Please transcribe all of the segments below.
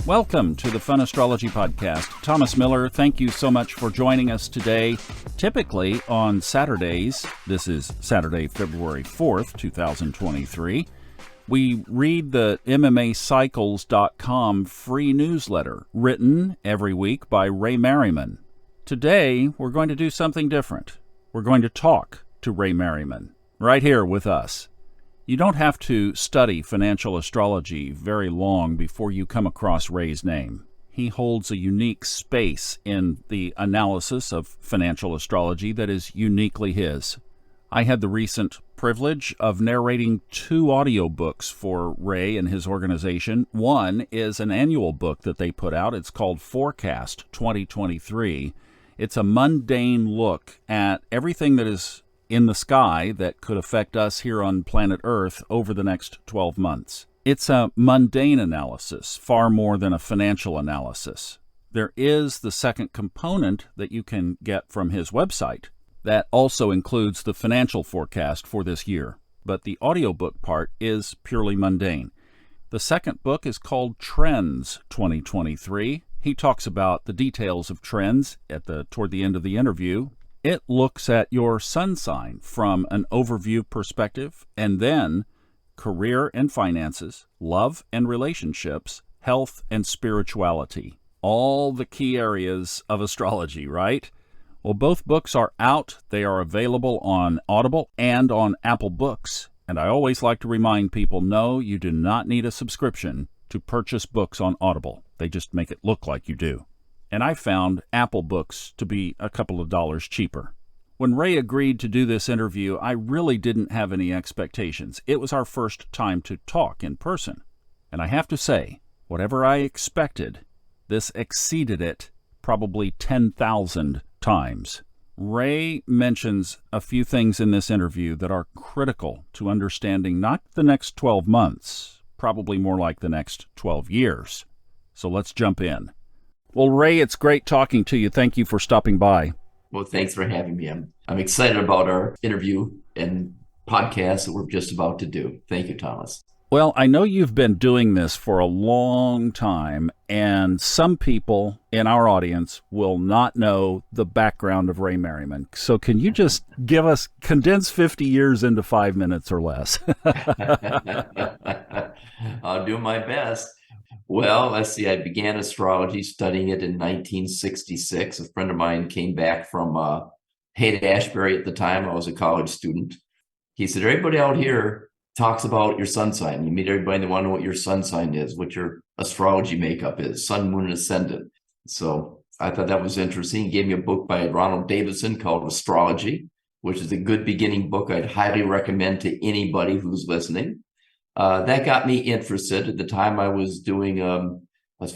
Welcome to the Fun Astrology Podcast. Thomas Miller, thank you so much for joining us today. Typically on Saturdays, this is Saturday, February 4th, 2023, we read the MMAcycles.com free newsletter written every week by Raymerriman. Today, we're going to do something different. We're going to talk to Raymerriman right here with us. You don't have to study financial astrology very long before you come across Ray's name. He holds a unique space in the analysis of financial astrology that is uniquely his. I had the recent privilege of narrating 2 audiobooks for Ray and his organization. One is an annual book that they put out. It's called Forecast 2023. It's a mundane look at everything that is in the sky that could affect us here on planet Earth over the next 12 months. It's a mundane analysis, far more than a financial analysis. There is the second component that you can get from his website that also includes the financial forecast for this year, but the audiobook part is purely mundane. The second book is called Trends 2023. He talks about the details of trends toward the end of the interview. It looks at your sun sign from an overview perspective, and then career and finances, love and relationships, health and spirituality. All the key areas of astrology, right? Well, both books are out. They are available on Audible and on Apple Books. And I always like to remind people, no, you do not need a subscription to purchase books on Audible. They just make it look like you do. And I found Apple Books to be a couple of dollars cheaper. When Ray agreed to do this interview, I really didn't have any expectations. It was our first time to talk in person. And I have to say, whatever I expected, this exceeded it probably 10,000 times. Ray mentions a few things in this interview that are critical to understanding not the next 12 months, probably more like the next 12 years. So let's jump in. Well, Ray, it's great talking to you. Thank you for stopping by. Well, thanks for having me. I'm excited about our interview and podcast that we're just about to do. Thank you, Thomas. Well, I know you've been doing this for a long time, and some people in our audience will not know the background of Raymerriman. So can you just condense 50 years into 5 minutes or less? I'll do my best. Well, let's see. I began astrology, studying it in 1966. A friend of mine came back from Haight-Ashbury at the time. I was a college student. He said, everybody out here talks about your sun sign. You meet everybody, they want to know what your sun sign is, what your astrology makeup is, sun, moon, and ascendant. So I thought that was interesting. He gave me a book by Ronald Davidson called Astrology, which is a good beginning book I'd highly recommend to anybody who's listening. That got me interested. At the time I was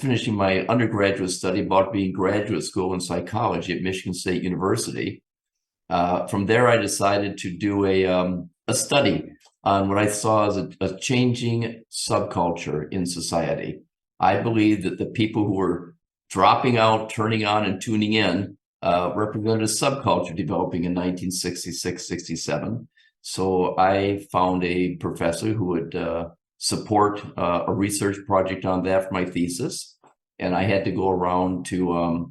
finishing my undergraduate study, about to be in graduate school in psychology at Michigan State University. From there, I decided to do a study on what I saw as a changing subculture in society. I believe that the people who were dropping out, turning on, and tuning in represented a subculture developing in 1966-67. So I found a professor who would support a research project on that for my thesis. And I had to go around to,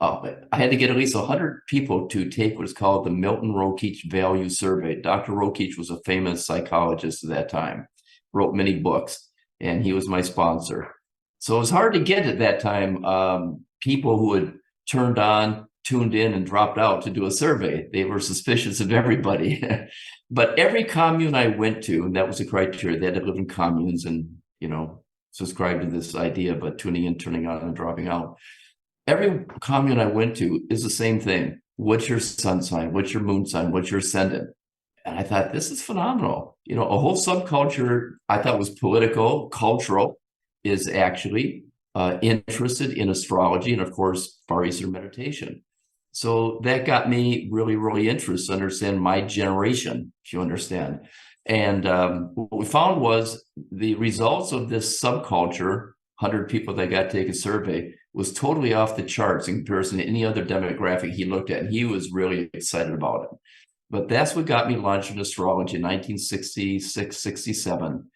I had to get at least 100 people to take what is called the Milton Rokeach Value Survey. Dr. Rokeach was a famous psychologist at that time, wrote many books, and he was my sponsor. So it was hard to get at that time people who had turned on, tuned in, and dropped out to do a survey. They were suspicious of everybody. But every commune I went to, and that was the criteria, they had to live in communes and, subscribe to this idea of tuning in, turning on, and dropping out. Every commune I went to is the same thing. What's your sun sign? What's your moon sign? What's your ascendant? And I thought, this is phenomenal. A whole subculture I thought was political, cultural, is actually interested in astrology and, of course, Far Eastern meditation. So that got me really, really interested to understand my generation, if you understand. And what we found was the results of this subculture, 100 people that got to take a survey, was totally off the charts in comparison to any other demographic he looked at. And he was really excited about it. But that's what got me launched in astrology in 1966, 67.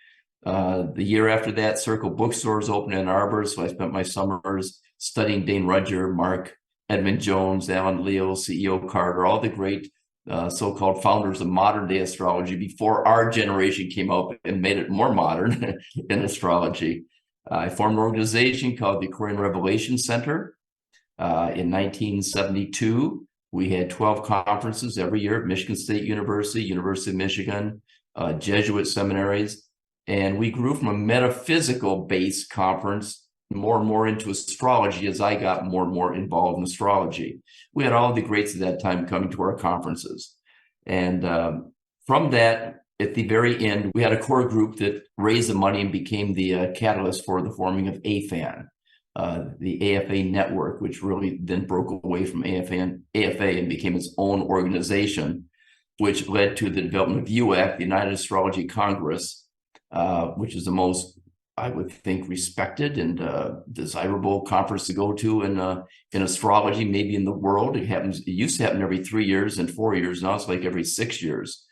The year after that, Circle Bookstores opened in Ann Arbor, so I spent my summers studying Dane Rudger, Mark Edmund Jones, Alan Leal, CEO Carter, all the great so-called founders of modern day astrology before our generation came up and made it more modern in astrology. I formed an organization called the Aquarian Revelation Center. In 1972, we had 12 conferences every year at Michigan State University, University of Michigan, Jesuit seminaries. And we grew from a metaphysical-based conference more and more into astrology as I got more and more involved in astrology. We had all the greats at that time coming to our conferences. And from that, at the very end, we had a core group that raised the money and became the catalyst for the forming of AFAN, the AFA network, which really then broke away from AFA and became its own organization, which led to the development of UAC, the United Astrology Congress, which is the most, I would think, respected and desirable conference to go to in astrology, maybe in the world. It used to happen every 3 years and 4 years. Now it's like every 6 years.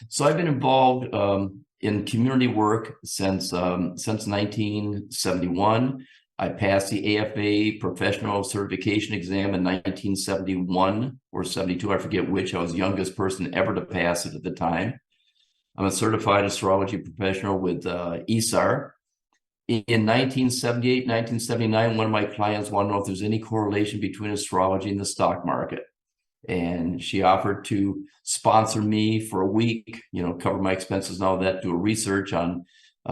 So I've been involved in community work since 1971. I passed the AFA professional certification exam in 1971 or 72. I forget which. I was the youngest person ever to pass it at the time. I'm a certified astrology professional with ESAR. In 1978, 1979, one of my clients wanted to know if there's any correlation between astrology and the stock market. And she offered to sponsor me for a week, cover my expenses and all that, do a research on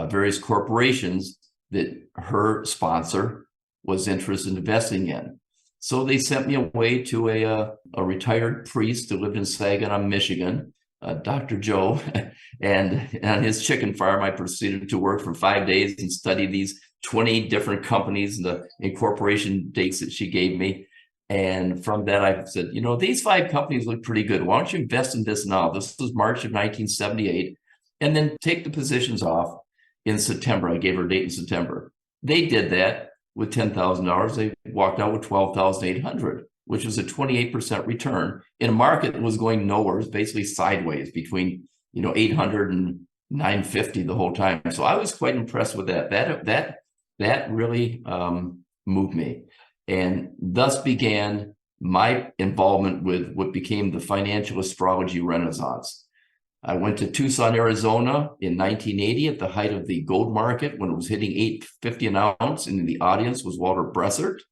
various corporations that her sponsor was interested in investing in. So they sent me away to a retired priest who lived in Saginaw, Michigan, Dr. Joe, and on his chicken farm, I proceeded to work for 5 days and study these 20 different companies and the incorporation dates that she gave me. And from that, I said, these 5 companies look pretty good. Why don't you invest in this now? This was March of 1978. And then take the positions off in September. I gave her a date in September. They did that with $10,000. They walked out with $12,800, which was a 28% return in a market that was going nowhere. It was basically sideways between 800 and 950 the whole time. So I was quite impressed with that. That really moved me. And thus began my involvement with what became the financial astrology renaissance. I went to Tucson, Arizona in 1980 at the height of the gold market when it was hitting $850 an ounce. And in the audience was Walter Bressert.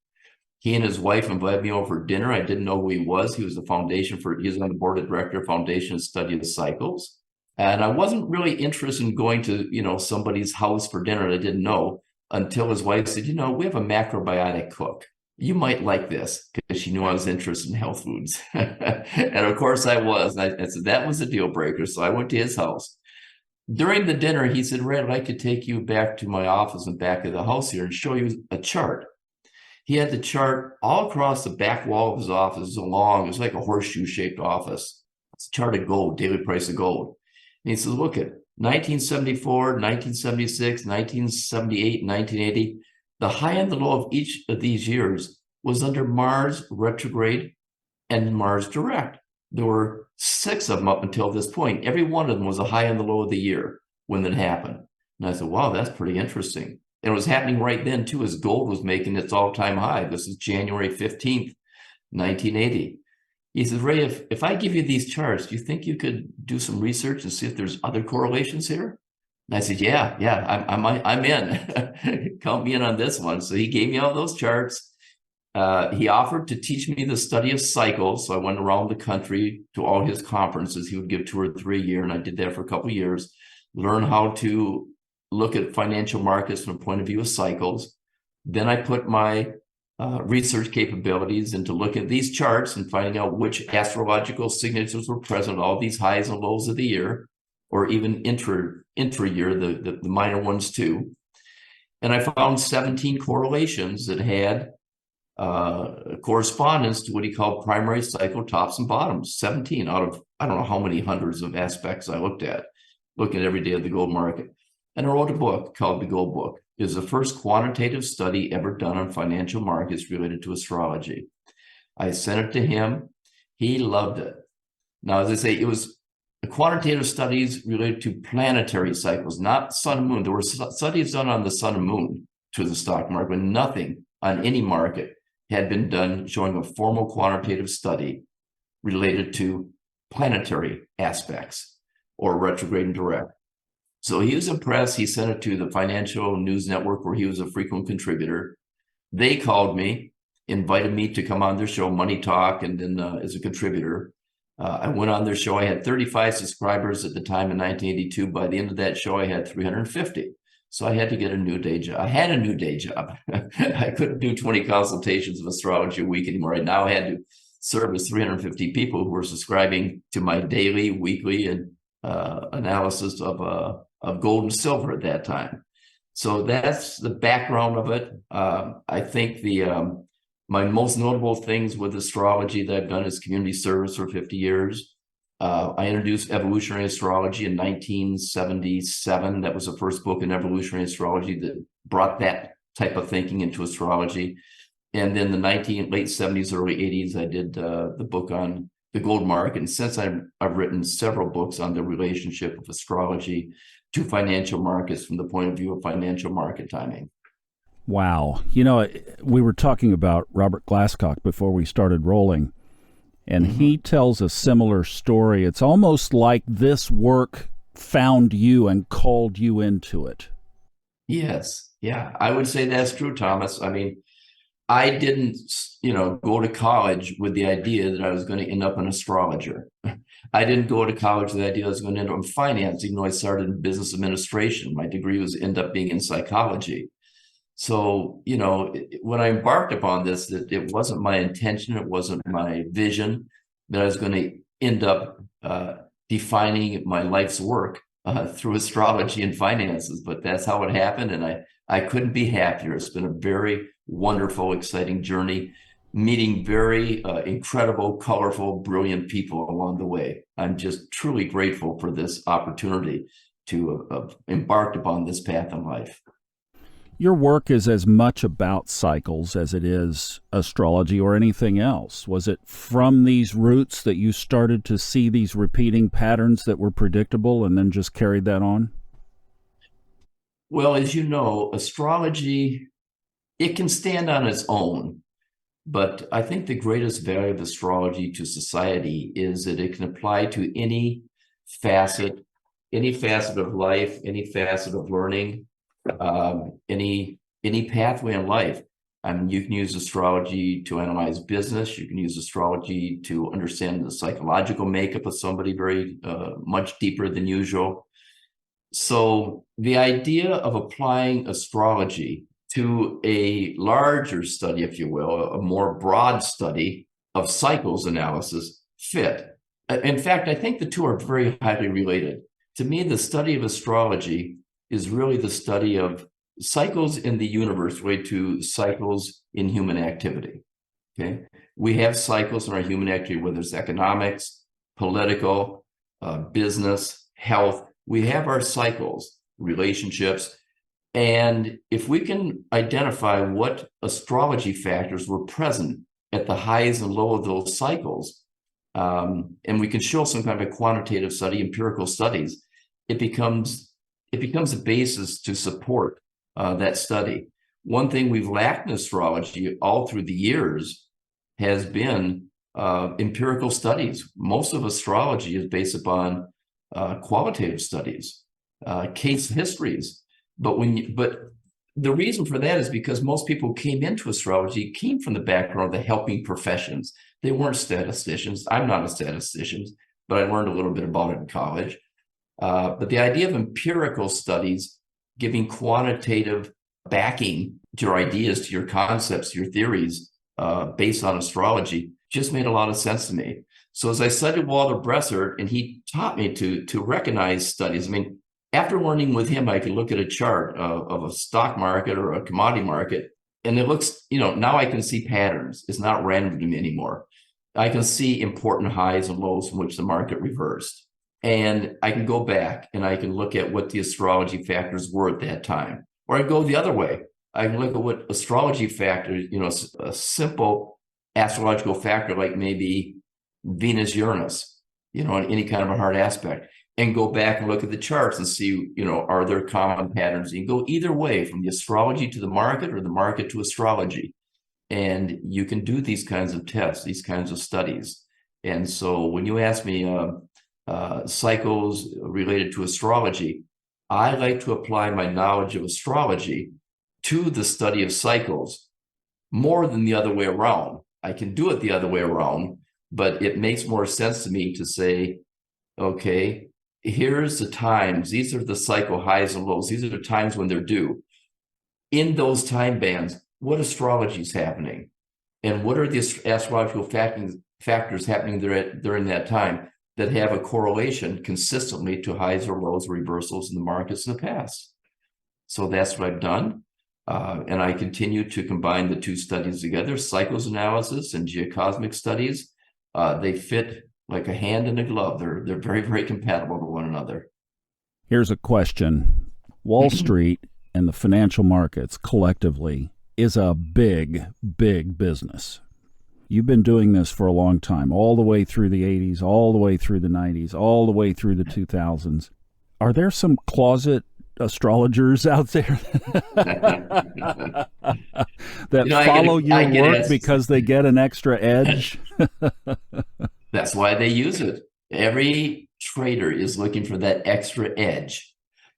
He and his wife invited me over for dinner. I didn't know who he was. He was he was on the board of director of Foundation Study of Cycles. And I wasn't really interested in going to, somebody's house for dinner that I didn't know until his wife said, we have a macrobiotic cook. You might like this, because she knew I was interested in health foods. And of course I was. And I said that was a deal breaker. So I went to his house. During the dinner, he said, Ray, I'd like to take you back to my office and back of the house here and show you a chart. He had the chart all across the back wall of his office. It was like a horseshoe-shaped office. It's a chart of gold, daily price of gold. And he says, look at 1974, 1976, 1978, 1980. The high and the low of each of these years was under Mars retrograde and Mars direct. There were 6 of them up until this point. Every one of them was a high and the low of the year when that happened. And I said, wow, that's pretty interesting. And it was happening right then, too, as gold was making its all-time high. This is January 15th, 1980. He says, Ray, if I give you these charts, do you think you could do some research and see if there's other correlations here? And I said, yeah, I'm in. Count me in on this one. So he gave me all those charts. He offered to teach me the study of cycles. So I went around the country to all his conferences. He would give 2 or 3 a year, and I did that for a couple of years. Learn how to look at financial markets from a point of view of cycles. Then I put my research capabilities into looking at these charts and finding out which astrological signatures were present, all these highs and lows of the year, or even intra-year, the minor ones too. And I found 17 correlations that had correspondence to what he called primary cycle tops and bottoms. 17 out of, I don't know how many hundreds of aspects I looked at, looking at every day of the gold market. And I wrote a book called The Gold Book. It was the first quantitative study ever done on financial markets related to astrology. I sent it to him. He loved it. Now, as I say, it was The quantitative studies related to planetary cycles, not sun and moon. There were studies done on the sun and moon to the stock market, but nothing on any market had been done showing a formal quantitative study related to planetary aspects or retrograde and direct. So he was impressed. He sent it to the Financial News Network, where he was a frequent contributor. They called me, invited me to come on their show, Money Talk, and then as a contributor. I went on their show. I had 35 subscribers at the time in 1982. By the end of that show, I had 350. So I had to get a new day job. I had a new day job. I couldn't do 20 consultations of astrology a week anymore. I now had to service 350 people who were subscribing to my daily, weekly, and analysis of gold and silver at that time. So that's the background of it. I think my most notable things with astrology that I've done is community service for 50 years. I introduced evolutionary astrology in 1977. That was the first book in evolutionary astrology that brought that type of thinking into astrology. And then the late 70s, early 80s, I did the book on the gold market. And since I've written several books on the relationship of astrology to financial markets from the point of view of financial market timing. Wow. You know, we were talking about Robert Glasscock before we started rolling, and he tells a similar story. It's almost like this work found you and called you into it. Yes. Yeah, I would say that's true, Thomas. I mean, I didn't, go to college with the idea that I was going to end up an astrologer. I didn't go to college with the idea I was going to end up in finance, even though I started in business administration. My degree end up being in psychology. So, when I embarked upon this, that it wasn't my intention, it wasn't my vision that I was going to end up defining my life's work through astrology and finances, but that's how it happened. And I couldn't be happier. It's been a very wonderful, exciting journey, meeting very incredible, colorful, brilliant people along the way. I'm just truly grateful for this opportunity to have embarked upon this path in life. Your work is as much about cycles as it is astrology or anything else. Was it from these roots that you started to see these repeating patterns that were predictable and then just carried that on? Well, as you know, astrology, it can stand on its own. But I think the greatest value of astrology to society is that it can apply to any facet of life, any facet of learning, any pathway in life. I mean, you can use astrology to analyze business. You can use astrology to understand the psychological makeup of somebody very much deeper than usual. So the idea of applying astrology to a larger study, if you will, a more broad study of cycles analysis fit. In fact, I think the two are very highly related. To me, the study of astrology is really the study of cycles in the universe related to cycles in human activity. Okay, we have cycles in our human activity, whether it's economics, political, business, health. We have our cycles, relationships. And if we can identify what astrology factors were present at the highs and lows of those cycles, and we can show some kind of a quantitative study, empirical studies, it becomes a basis to support that study. One thing we've lacked in astrology all through the years has been empirical studies. Most of astrology is based upon qualitative studies, case histories. But the reason for that is because most people who came into astrology came from the background of the helping professions. They weren't statisticians. I'm not a statistician, but I learned a little bit about it in college. But the idea of empirical studies, giving quantitative backing to your ideas, to your concepts, your theories, based on astrology, just made a lot of sense to me. So as I studied Walter Bressert, and he taught me to recognize studies. I mean, after learning with him, I could look at a chart of a stock market or a commodity market, and it looks, now I can see patterns. It's not random to me anymore. I can see important highs and lows from which the market reversed. And I can go back and I can look at what the astrology factors were at that time. Or I go the other way. I can look at what astrology factors, a simple astrological factor like maybe Venus, Uranus, any kind of a hard aspect, and go back and look at the charts and see, are there common patterns? You can go either way, from the astrology to the market or the market to astrology. And you can do these kinds of tests, these kinds of studies. And so when you ask me cycles related to astrology, I like to apply my knowledge of astrology to the study of cycles more than the other way around. I can do it the other way around, but it makes more sense to me to say, okay, here's the times. These are the cycle highs and lows. These are the times when they're due. In those time bands, what astrology is happening? And what are the astrological factors happening during that time that have a correlation consistently to highs or lows, reversals in the markets in the past? So that's what I've done. And I continue to combine the two studies together, cycles analysis and geocosmic studies. They fit like a hand in a glove. They're very, very compatible to one another. Here's a question. Wall Street and the financial markets collectively is a big, big business. You've been doing this for a long time, all the way through the 80s, all the way through the 90s, all the way through the 2000s. Are there some closet astrologers out there that follow your work because they get an extra edge? That's why they use it. Every trader is looking for that extra edge.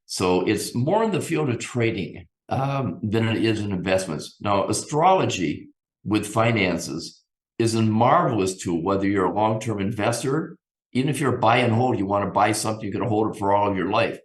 So it's more in the field of trading than it is in investments. Now, astrology with finances is a marvelous tool, whether you're a long-term investor, even if you're a buy and hold, you want to buy something, you're going to hold it for all of your life.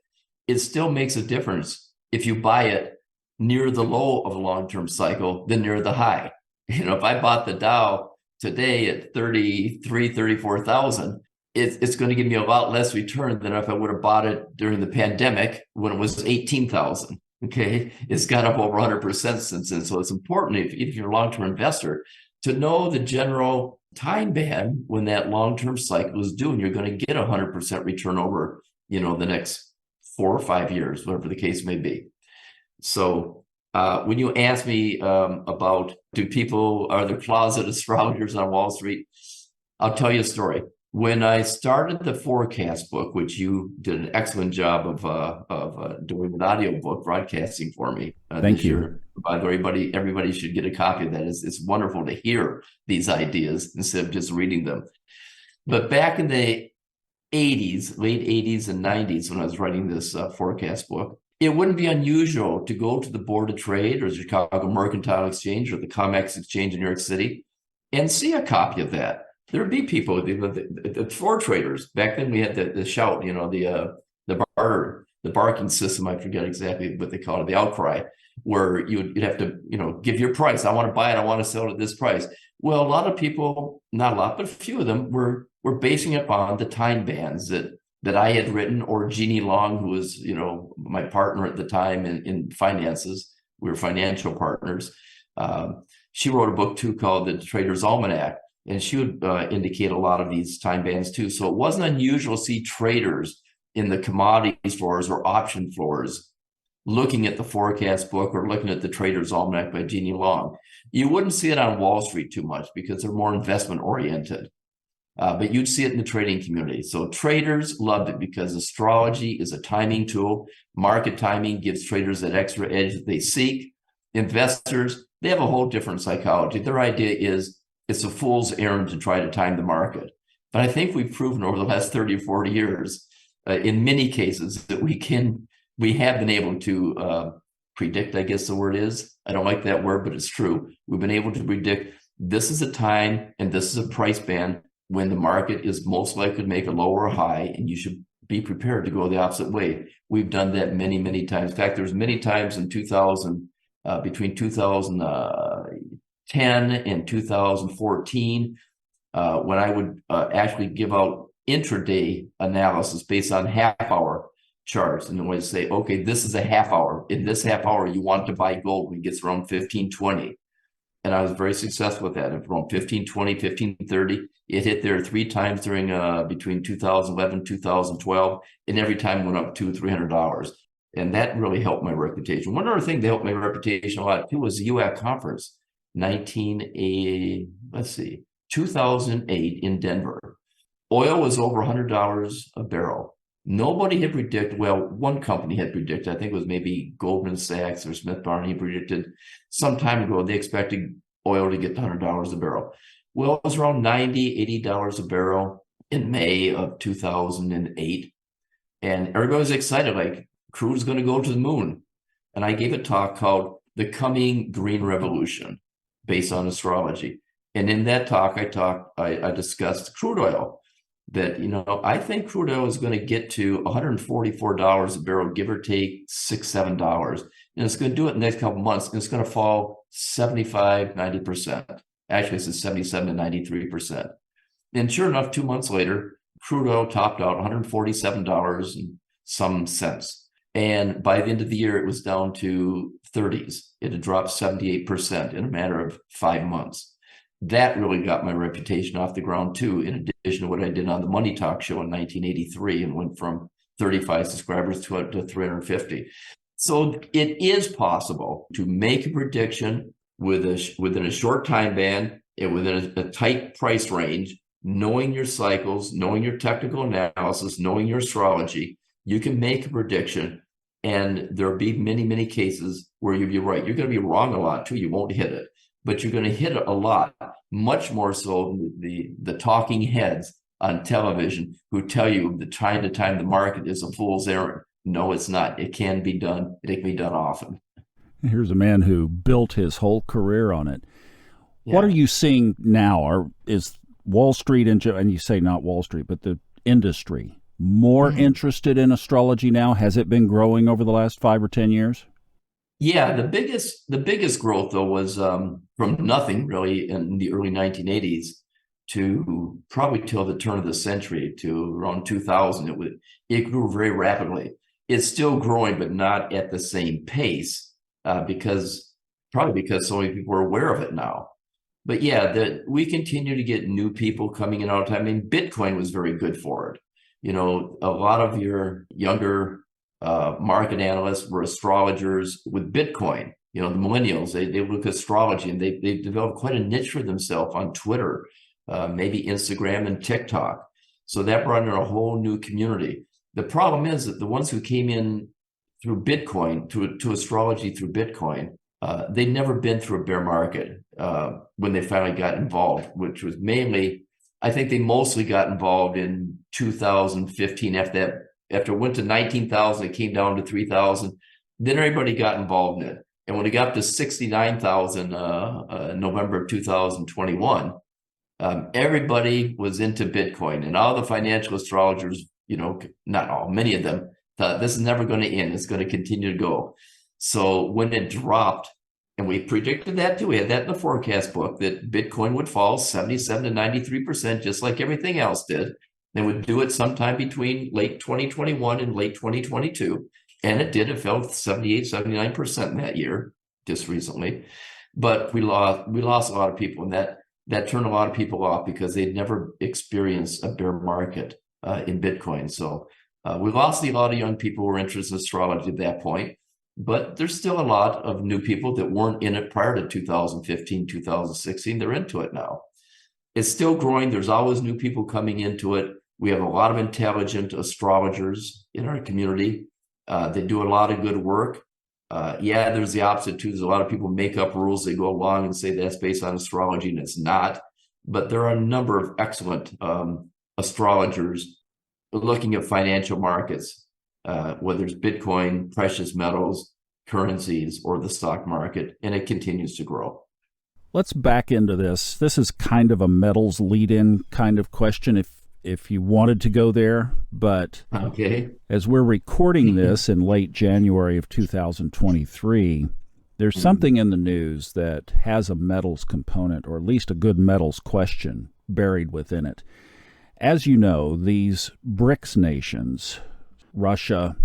It still makes a difference if you buy it near the low of a long-term cycle than near the high. If I bought the Dow today at 34,000, it's going to give me a lot less return than if I would have bought it during the pandemic when it was 18,000. Okay, it's got up over 100% since then. So it's important if you're a long-term investor to know the general time band when that long-term cycle is due, and you're going to get 100% return over, the next 4 or 5 years, whatever the case may be. So when you ask me about are there closet astrologers on Wall Street, I'll tell you a story. When I started the forecast book, which you did an excellent job of doing an audio book broadcasting for me Thank you. year. By the way, everybody should get a copy of that. It's wonderful to hear these ideas instead of just reading them. But back in the 80s, late 80s and 90s, when I was writing this forecast book, it wouldn't be unusual to go to the Board of Trade or the Chicago Mercantile Exchange or the COMEX Exchange in New York City and see a copy of that. There would be people, the floor traders. Back then we had the shout, the barking system. I forget exactly what they call it, the outcry, where you'd have to, give your price. I want to buy it. I want to sell it at this price. Well, a lot of people, not a lot, but a few of them were basing it on the time bands that I had written, or Jeannie Long, who was, my partner at the time in finances. We were financial partners. She wrote a book too called The Trader's Almanac. And she would indicate a lot of these time bands too. So it wasn't unusual to see traders in the commodities floors or option floors looking at the forecast book or looking at the Trader's Almanac by Jeannie Long. You wouldn't see it on Wall Street too much because they're more investment oriented. But you'd see it in the trading community. So traders loved it because astrology is a timing tool. Market timing gives traders that extra edge that they seek. Investors, they have a whole different psychology. Their idea is it's a fool's errand to try to time the market. But I think we've proven over the last 30 or 40 years, in many cases, that we have been able to predict, I guess the word is. I don't like that word, but it's true. We've been able to predict this is a time and this is a price band when the market is most likely to make a low or a high, and you should be prepared to go the opposite way. We've done that many, many times. In fact, there's many times in between 2010 and 2014, when I would actually give out intraday analysis based on half-hour charts, and then would say, okay, this is a half hour. In this half hour, you want to buy gold when it gets around 1520. And I was very successful with that. Around 1520, 1530, it hit there 3 times during between 2011, 2012, and every time went up $200, $300. And that really helped my reputation. One other thing that helped my reputation a lot too was the UAC conference, 2008 in Denver. oil was over $100 a barrel. Nobody had predicted, well, one company had predicted, I think it was maybe Goldman Sachs or Smith Barney predicted some time ago, they expected oil to get to $100 a barrel. Well, it was around $90, $80 a barrel in May of 2008. And everybody was excited, like, crude's going to go to the moon. And I gave a talk called The Coming Green Revolution, based on astrology. And in that talk, I discussed crude oil. That, I think crude oil is going to get to $144 a barrel, give or take $6, $7. And it's going to do it in the next couple of months. And it's going to fall 75, 90%. Actually, it's 77 to 93%. And sure enough, 2 months later, crude oil topped out $147 and some cents. And by the end of the year, it was down to 30s. It had dropped 78% in a matter of 5 months. That really got my reputation off the ground too, in addition to what I did on the Money Talk show in 1983 and went from 35 subscribers to 350. So it is possible to make a prediction within a short time band and within a tight price range, knowing your cycles, knowing your technical analysis, knowing your astrology. You can make a prediction, and there'll be many, many cases where you'll be right. You're going to be wrong a lot too. You won't hit it. But you're going to hit it a lot, much more so than the talking heads on television who tell you the time to time the market is a fool's errand. No, it's not. It can be done. It can be done often. Here's a man who built his whole career on it. Yeah. What are you seeing now? Is Wall Street, and you say not Wall Street, but the industry, more interested in astrology now? Has it been growing over the last 5 or 10 years? Yeah, the biggest growth though was from nothing really in the early 1980s to probably till the turn of the century, to around 2000. It grew very rapidly. It's still growing, but not at the same pace because so many people are aware of it now. But yeah, we continue to get new people coming in all the time. I mean, Bitcoin was very good for it. A lot of your younger market analysts were astrologers with Bitcoin. The millennials, they look at astrology, and they developed quite a niche for themselves on Twitter, maybe Instagram and TikTok. So that brought in a whole new community. The problem is that the ones who came in through Bitcoin, to astrology through Bitcoin, they'd never been through a bear market when they finally got involved, which was mainly, I think they mostly got involved in 2015 after it went to 19,000, it came down to 3,000. Then everybody got involved in it. And when it got to 69,000 November of 2021, everybody was into Bitcoin. And all the financial astrologers, not all, many of them, thought this is never going to end. It's going to continue to go. So when it dropped, and we predicted that too, we had that in the forecast book, that Bitcoin would fall 77 to 93%, just like everything else did. They would do it sometime between late 2021 and late 2022. And it did. It fell 78, 79% that year, just recently. But we lost a lot of people. And that turned a lot of people off because they'd never experienced a bear market in Bitcoin. So we lost a lot of young people who were interested in astrology at that point. But there's still a lot of new people that weren't in it prior to 2015, 2016. They're into it now. It's still growing. There's always new people coming into it. We have a lot of intelligent astrologers in our community. They do a lot of good work. There's the opposite too. There's a lot of people make up rules. They go along and say that's based on astrology, and it's not. But there are a number of excellent astrologers looking at financial markets, whether it's Bitcoin, precious metals, currencies, or the stock market, and it continues to grow. Let's back into this. This is kind of a metals lead-in kind of question, if you wanted to go there, but okay. As we're recording this in late January of 2023, there's something in the news that has a metals component, or at least a good metals question buried within it. As you know, these BRICS nations, Russia,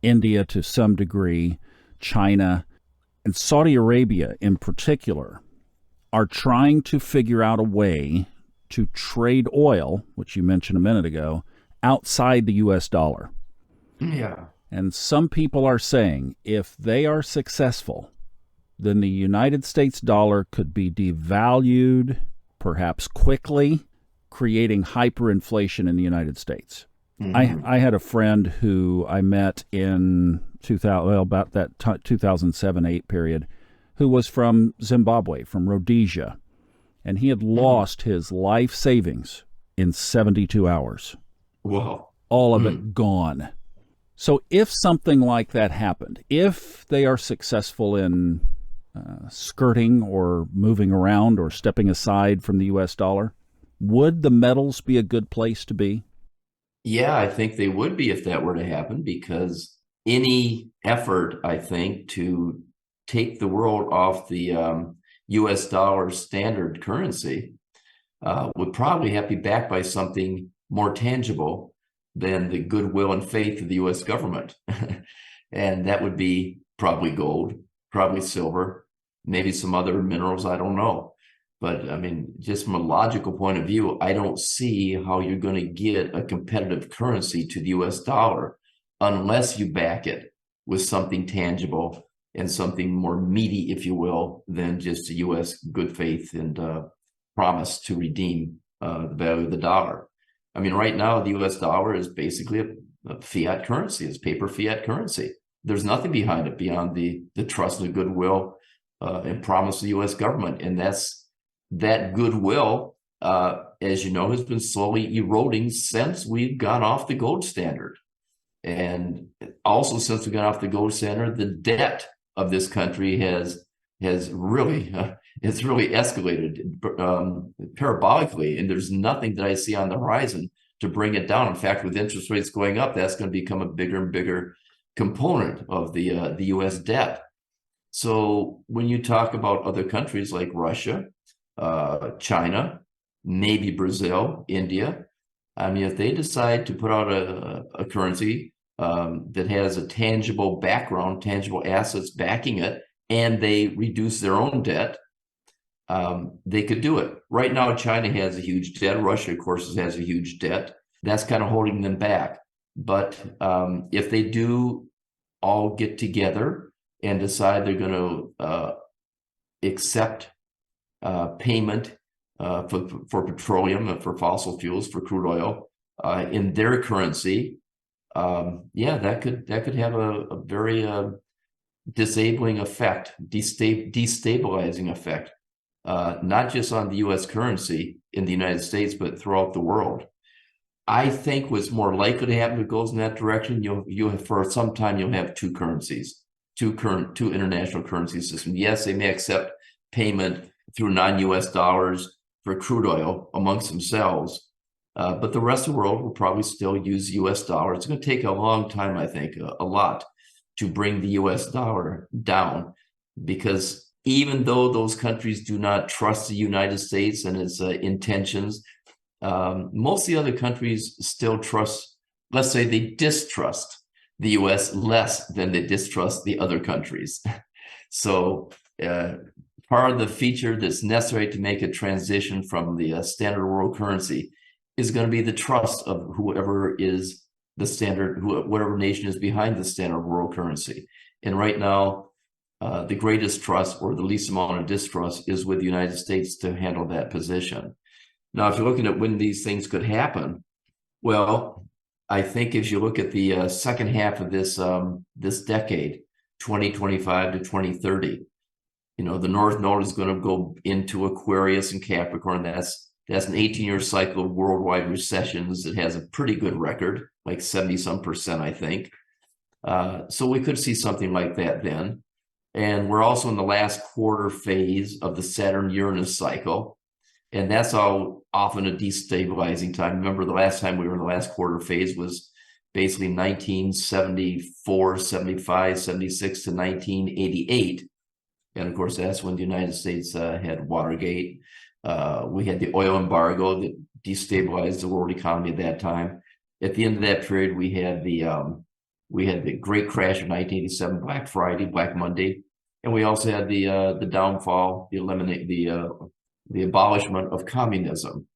India to some degree, China, and Saudi Arabia in particular, are trying to figure out a way to trade oil, which you mentioned a minute ago, outside the U.S. dollar. Yeah. And some people are saying if they are successful, then the United States dollar could be devalued, perhaps quickly, creating hyperinflation in the United States. Mhm. I had a friend who I met in 2000, well, about that 2007-8 period, who was from Zimbabwe, from Rhodesia, and he had Mhm. lost his life savings in 72 hours. Wow. All of Mm. it gone. So if something like that happened, if they are successful in skirting or moving around or stepping aside from the U.S. dollar, would the metals be a good place to be? Yeah, I think they would be if that were to happen, because any effort, I think, to take the world off the US dollar standard currency would probably have to be backed by something more tangible than the goodwill and faith of the US government. And that would be probably gold, probably silver, maybe some other minerals, I don't know. But I mean, just from a logical point of view, I don't see how you're going to get a competitive currency to the US dollar unless you back it with something tangible and something more meaty, if you will, than just a US good faith and promise to redeem the value of the dollar. I mean, right now, the US dollar is basically a fiat currency, it's paper fiat currency. There's nothing behind it beyond the trust and the goodwill and promise of the US government. And that goodwill, as you know, has been slowly eroding since we've gone off the gold standard. And also, since we got off the gold standard, the debt of this country has really it's really escalated parabolically, and there's nothing that I see on the horizon to bring it down. In fact, with interest rates going up, that's going to become a bigger and bigger component of the U.S. debt. So when you talk about other countries like Russia, China, maybe Brazil, India, I mean, if they decide to put out a currency that has a tangible background, tangible assets backing it, and they reduce their own debt, they could do it. Right now, China has a huge debt. Russia, of course, has a huge debt. That's kind of holding them back. But if they do all get together and decide they're going to accept payment for petroleum, for fossil fuels, for crude oil in their currency, yeah, that could have a very disabling effect, destabilizing effect, not just on the U.S. currency in the United States, but throughout the world. I think what's more likely to happen if it goes in that direction, you'll have, for some time you'll have two currencies, two international currency systems. Yes, they may accept payment through non-U.S. dollars for crude oil amongst themselves, but the rest of the world will probably still use U.S. dollars. It's going to take a long time, I think, a lot, to bring the U.S. dollar down, because even though those countries do not trust the United States and its intentions, most of the other countries still trust, let's say they distrust the US less than they distrust the other countries. So part of the feature that's necessary to make a transition from the standard world currency is going to be the trust of whoever is the standard, whatever nation is behind the standard world currency. And right now, the greatest trust or the least amount of distrust is with the United States to handle that position. Now, if you're looking at when these things could happen, well, I think if you look at the second half of this decade, 2025 to 2030, you know, the North Node is going to go into Aquarius and Capricorn. That's an 18-year cycle of worldwide recessions. It has a pretty good record, like 70-some%, I think. So we could see something like that then. And we're also in the last quarter phase of the Saturn-Uranus cycle. And that's all often a destabilizing time. Remember, the last time we were in the last quarter phase was basically 1974, 75, 76 to 1988. And of course, that's when the United States had Watergate. We had the oil embargo that destabilized the world economy at that time. At the end of that period, we had the great crash of 1987, Black Friday, Black Monday, and we also had the downfall, the abolishment of communism.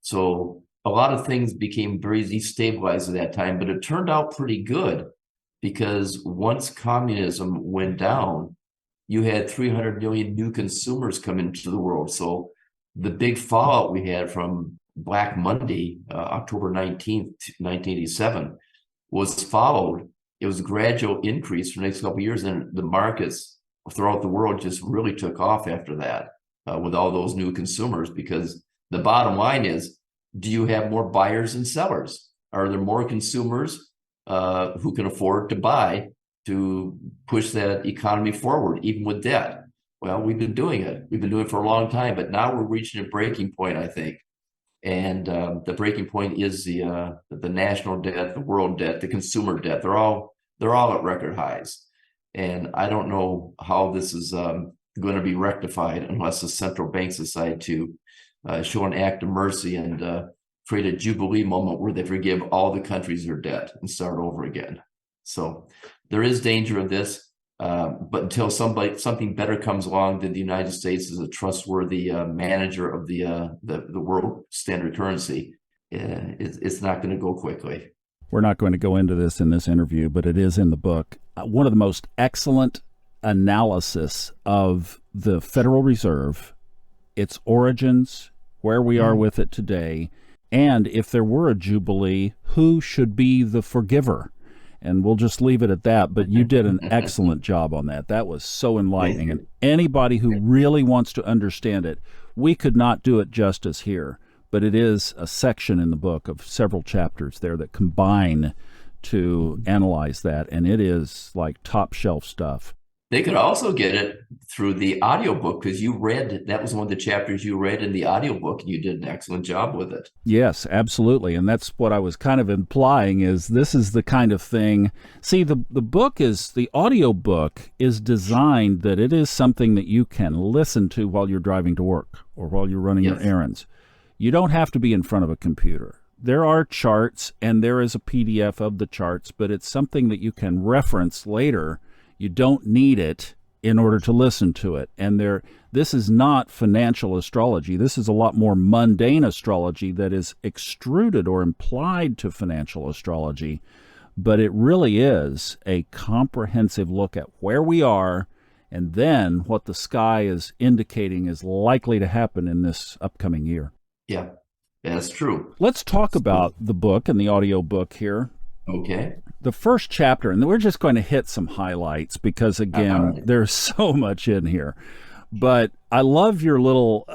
So a lot of things became very destabilized at that time, but it turned out pretty good, because once communism went down, you had 300 million new consumers come into the world. So the big fallout we had from Black Monday, October 19th, 1987, was followed. It was a gradual increase for the next couple of years, and the markets throughout the world just really took off after that with all those new consumers, because the bottom line is, do you have more buyers and sellers? Are there more consumers who can afford to buy to push that economy forward, even with debt? Well, we've been doing it. We've been doing it for a long time, but now we're reaching a breaking point, I think. And the breaking point is the national debt, the world debt, the consumer debt. They're all at record highs. And I don't know how this is going to be rectified unless the central banks decide to show an act of mercy and create a jubilee moment where they forgive all the countries their debt and start over again. So there is danger of this, but until something better comes along, that the United States is a trustworthy manager of the world standard currency, it's not going to go quickly. We're not going to go into this in this interview, but it is in the book. One of the most excellent analysis of the Federal Reserve, its origins, where we are with it today, and if there were a jubilee, who should be the forgiver? And we'll just leave it at that, but you did an excellent job on that. That was so enlightening. And anybody who really wants to understand it, we could not do it justice here, but it is a section in the book of several chapters there that combine to analyze that, and it is like top shelf stuff. They could also get it through the audiobook, because that was one of the chapters you read in the audiobook, and you did an excellent job with it. Yes, absolutely. And that's what I was kind of implying, is this is the kind of thing. See, the audiobook is designed that it is something that you can listen to while you're driving to work or while you're running your errands. You don't have to be in front of a computer. There are charts and there is a PDF of the charts, but it's something that you can reference later. You don't need it in order to listen to it. And this is not financial astrology. This is a lot more mundane astrology that is extruded or implied to financial astrology. But it really is a comprehensive look at where we are and then what the sky is indicating is likely to happen in this upcoming year. Yeah, that's true. Let's talk about the book and the audio book here. Okay. The first chapter, and we're just going to hit some highlights because, again, there's so much in here. But I love your little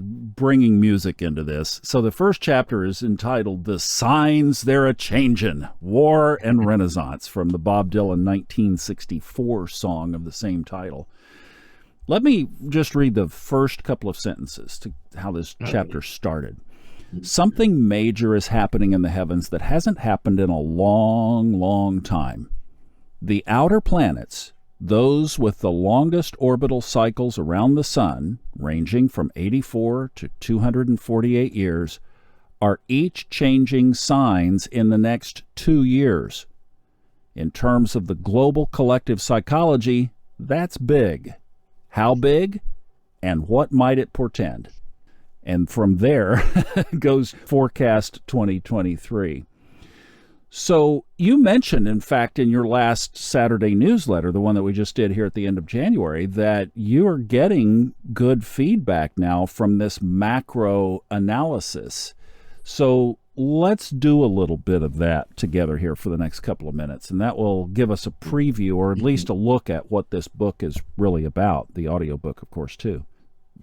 bringing music into this. So the first chapter is entitled "The Signs They're A-Changin', War and Renaissance," from the Bob Dylan 1964 song of the same title. Let me just read the first couple of sentences to how this chapter started. "Something major is happening in the heavens that hasn't happened in a long, long time. The outer planets, those with the longest orbital cycles around the sun, ranging from 84 to 248 years, are each changing signs in the next 2 years. In terms of the global collective psychology, that's big. How big? And what might it portend?" And from there goes Forecast 2023. So you mentioned, in fact, in your last Saturday newsletter, the one that we just did here at the end of January, that you are getting good feedback now from this macro analysis. So let's do a little bit of that together here for the next couple of minutes, and that will give us a preview, or at least a look at what this book is really about, the audiobook, of course, too.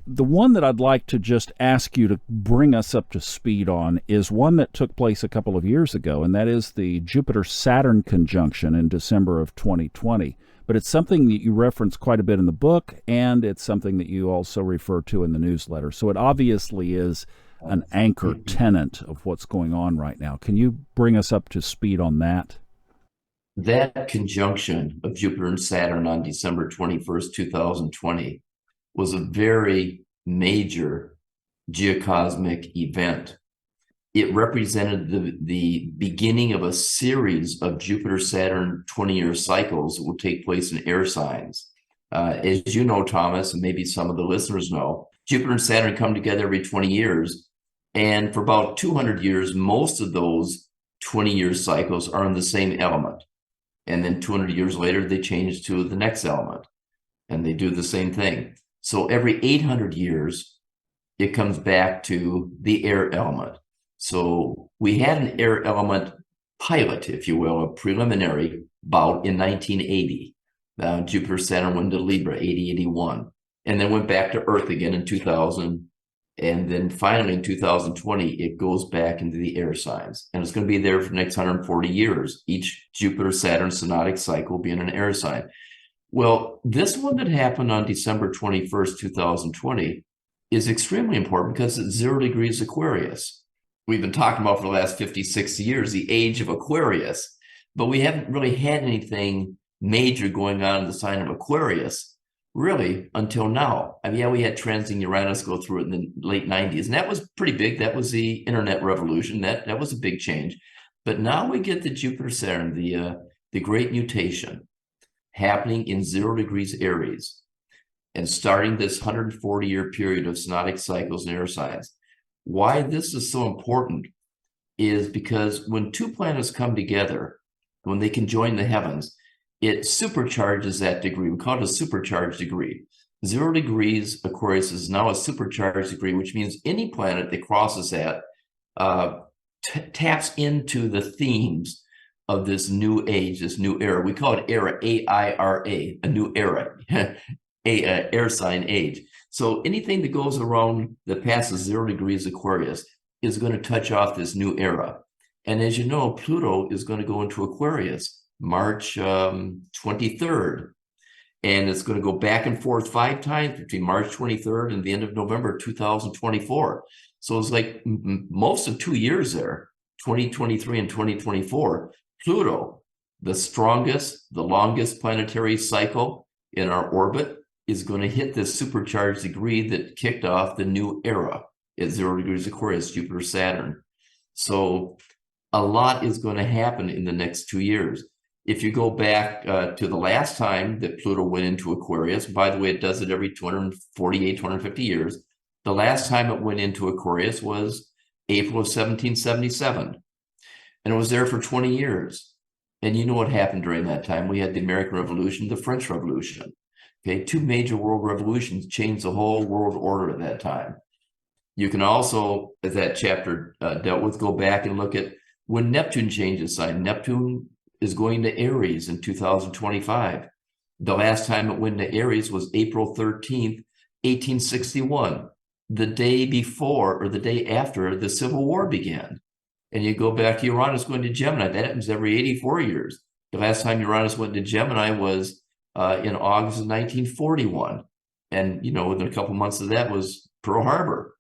The one that I'd like to just ask you to bring us up to speed on is one that took place a couple of years ago, and that is the Jupiter-Saturn conjunction in December of 2020. But it's something that you reference quite a bit in the book, and it's something that you also refer to in the newsletter. So it obviously is an anchor tenet of what's going on right now. Can you bring us up to speed on that? That conjunction of Jupiter and Saturn on December 21st, 2020 was a very major geocosmic event. It represented the beginning of a series of Jupiter-Saturn 20-year cycles that will take place in air signs. As you know, Thomas, and maybe some of the listeners know, Jupiter and Saturn come together every 20 years. And for about 200 years, most of those 20-year cycles are in the same element. And then 200 years later, they change to the next element. And they do the same thing. So every 800 years, it comes back to the air element. So we had an air element pilot, if you will, a preliminary bout in 1980. Jupiter, Saturn went to Libra, 80-81, and then went back to Earth again in 2000. And then finally in 2020, it goes back into the air signs. And it's going to be there for the next 140 years. Each Jupiter-Saturn synodic cycle will be in an air sign. Well, this one that happened on December 21st, 2020 is extremely important because it's 0 degrees Aquarius. We've been talking about for the last 50, 60 years, the age of Aquarius, but we haven't really had anything major going on in the sign of Aquarius, really, until now. I mean, yeah, we had transiting Uranus go through it in the late 90s, and that was pretty big. That was the internet revolution. That was a big change. But now we get the Jupiter-Saturn, the great mutation, happening in 0 degrees Aries and starting this 140-year period of synodic cycles and air signs. Why this is so important is because when two planets come together, when they can join the heavens, it supercharges that degree. We call it a supercharged degree. 0 degrees Aquarius is now a supercharged degree, which means any planet that crosses that taps into the themes of this new age, this new era. We call it era, A-I-R-A, a new era, air sign age. So anything that goes around that passes 0 degrees Aquarius is going to touch off this new era. And as you know, Pluto is going to go into Aquarius March 23rd. And it's going to go back and forth 5 times between March 23rd and the end of November 2024. So it's like most of 2 years there, 2023 and 2024. Pluto, the strongest, the longest planetary cycle in our orbit, is going to hit this supercharged degree that kicked off the new era at 0 degrees Aquarius, Jupiter, Saturn. So a lot is going to happen in the next 2 years. If you go back to the last time that Pluto went into Aquarius, by the way, it does it every 248, 250 years. The last time it went into Aquarius was April of 1777. And it was there for 20 years. And you know what happened during that time? We had the American Revolution, the French Revolution. Okay, 2 major world revolutions changed the whole world order at that time. You can also, as that chapter dealt with, go back and look at when Neptune changes sign. Neptune is going to Aries in 2025. The last time it went to Aries was April 13th, 1861, the day before or the day after the Civil War began. And you go back to Uranus going to Gemini. That happens every 84 years. The last time Uranus went to Gemini was in August of 1941. And, you know, within a couple months of that was Pearl Harbor.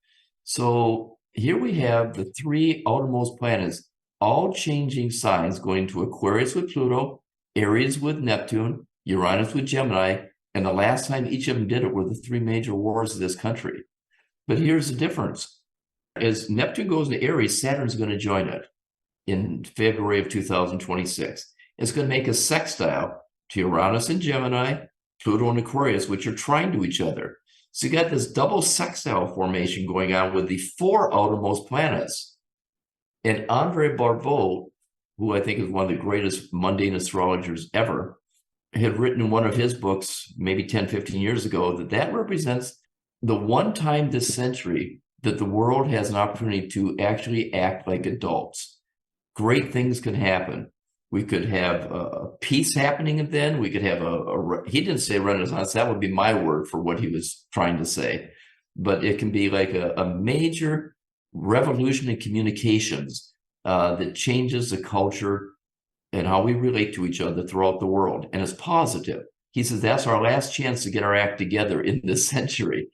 So here we have the 3 outermost planets all changing signs, going to Aquarius with Pluto, Aries with Neptune, Uranus with Gemini, and the last time each of them did it were the 3 major wars of this country. But here's the difference. As Neptune goes into Aries, Saturn's going to join it in February of 2026. It's going to make a sextile to Uranus and Gemini, Pluto and Aquarius, which are trine to each other. So you got this double sextile formation going on with the 4 outermost planets. And Andre Barbeau, who I think is one of the greatest mundane astrologers ever, had written in one of his books, maybe 10, 15 years ago, that represents the one time this century that the world has an opportunity to actually act like adults. Great things can happen. We could have peace happening then. We could have he didn't say Renaissance. That would be my word for what he was trying to say. But it can be like a major revolution in communications that changes the culture and how we relate to each other throughout the world. And it's positive. He says that's our last chance to get our act together in this century.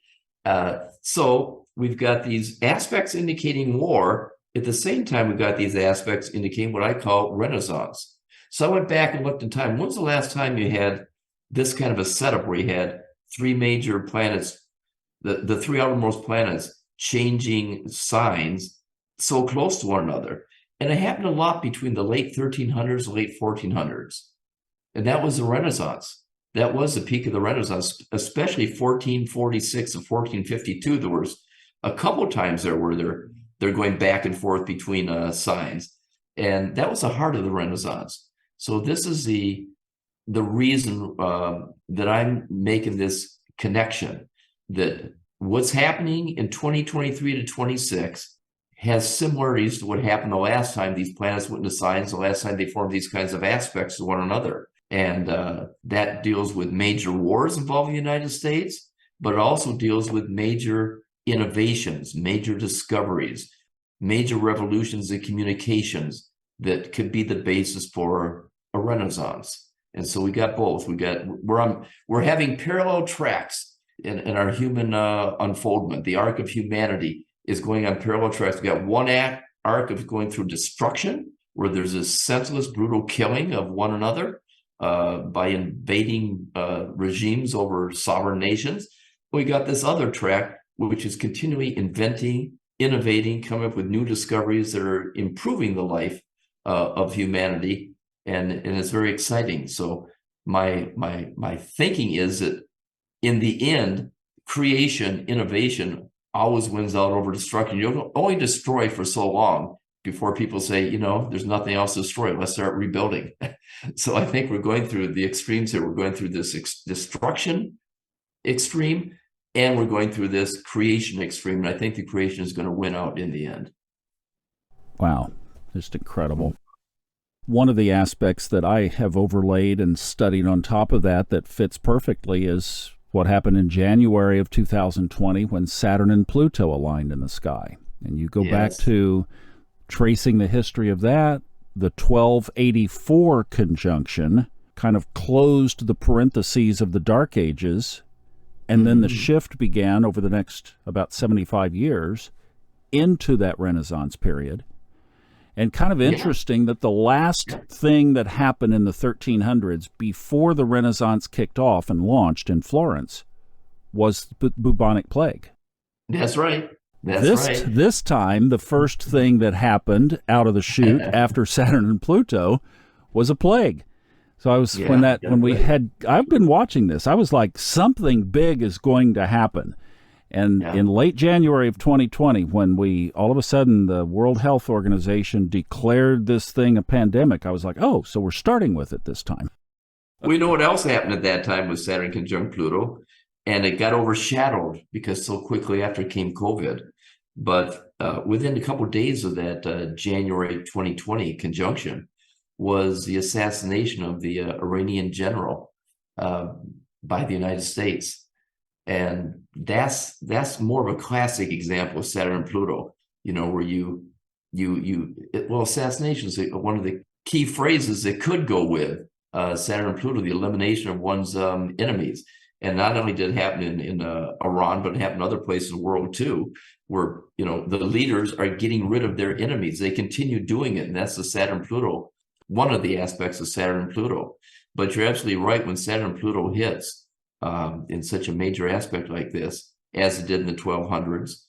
So we've got these aspects indicating war. At the same time, we've got these aspects indicating what I call Renaissance. So I went back and looked in time. When's the last time you had this kind of a setup where you had 3 major planets, the 3 outermost planets, changing signs so close to one another? And it happened a lot between the late 1300s and late 1400s. And that was the Renaissance. That was the peak of the Renaissance, especially 1446 and 1452. There was a couple of times there where they're going back and forth between signs. And that was the heart of the Renaissance. So this is the reason that I'm making this connection, that what's happening in 2023 to 26 has similarities to what happened the last time these planets went into signs, the last time they formed these kinds of aspects to one another. And that deals with major wars involving the United States, but it also deals with major innovations, major discoveries, major revolutions in communications that could be the basis for a renaissance. And so we got both. We're having parallel tracks in our human unfoldment. The arc of humanity is going on parallel tracks. We got one arc of going through destruction, where there's this senseless, brutal killing of one another by invading regimes over sovereign nations. We got this other track, which is continually inventing, innovating, coming up with new discoveries that are improving the life of humanity, and it's very exciting. So my thinking is that in the end, creation, innovation always wins out over destruction. You'll only destroy for so long before people say, there's nothing else to destroy. Let's start rebuilding. So I think we're going through the extremes here. We're going through this destruction extreme, and we're going through this creation extreme. And I think the creation is going to win out in the end. Wow, just incredible. One of the aspects that I have overlaid and studied on top of that fits perfectly is what happened in January of 2020 when Saturn and Pluto aligned in the sky. And you go back to tracing the history of that, the 1284 conjunction kind of closed the parentheses of the Dark Ages, and then the shift began over the next about 75 years into that Renaissance period. And kind of interesting that the last thing that happened in the 1300s before the Renaissance kicked off and launched in Florence was the bubonic plague. That's right. This time, the first thing that happened out of the chute after Saturn and Pluto was a plague. So I was I've been watching this. I was like, something big is going to happen. And in late January of 2020, when all of a sudden the World Health Organization declared this thing a pandemic, I was like, oh, so we're starting with it this time. We know what else happened at that time with Saturn conjunct Pluto, and it got overshadowed because so quickly after came COVID. But within a couple of days of that January 2020 conjunction was the assassination of the Iranian general by the United States. And that's more of a classic example of Saturn and Pluto, where assassination is one of the key phrases that could go with Saturn and Pluto, the elimination of one's enemies. And not only did it happen in Iran, but it happened in other places in the world too, where, the leaders are getting rid of their enemies. They continue doing it. And that's the Saturn Pluto, one of the aspects of Saturn and Pluto. But you're absolutely right. When Saturn and Pluto hits, in such a major aspect like this, as it did in the 1200s,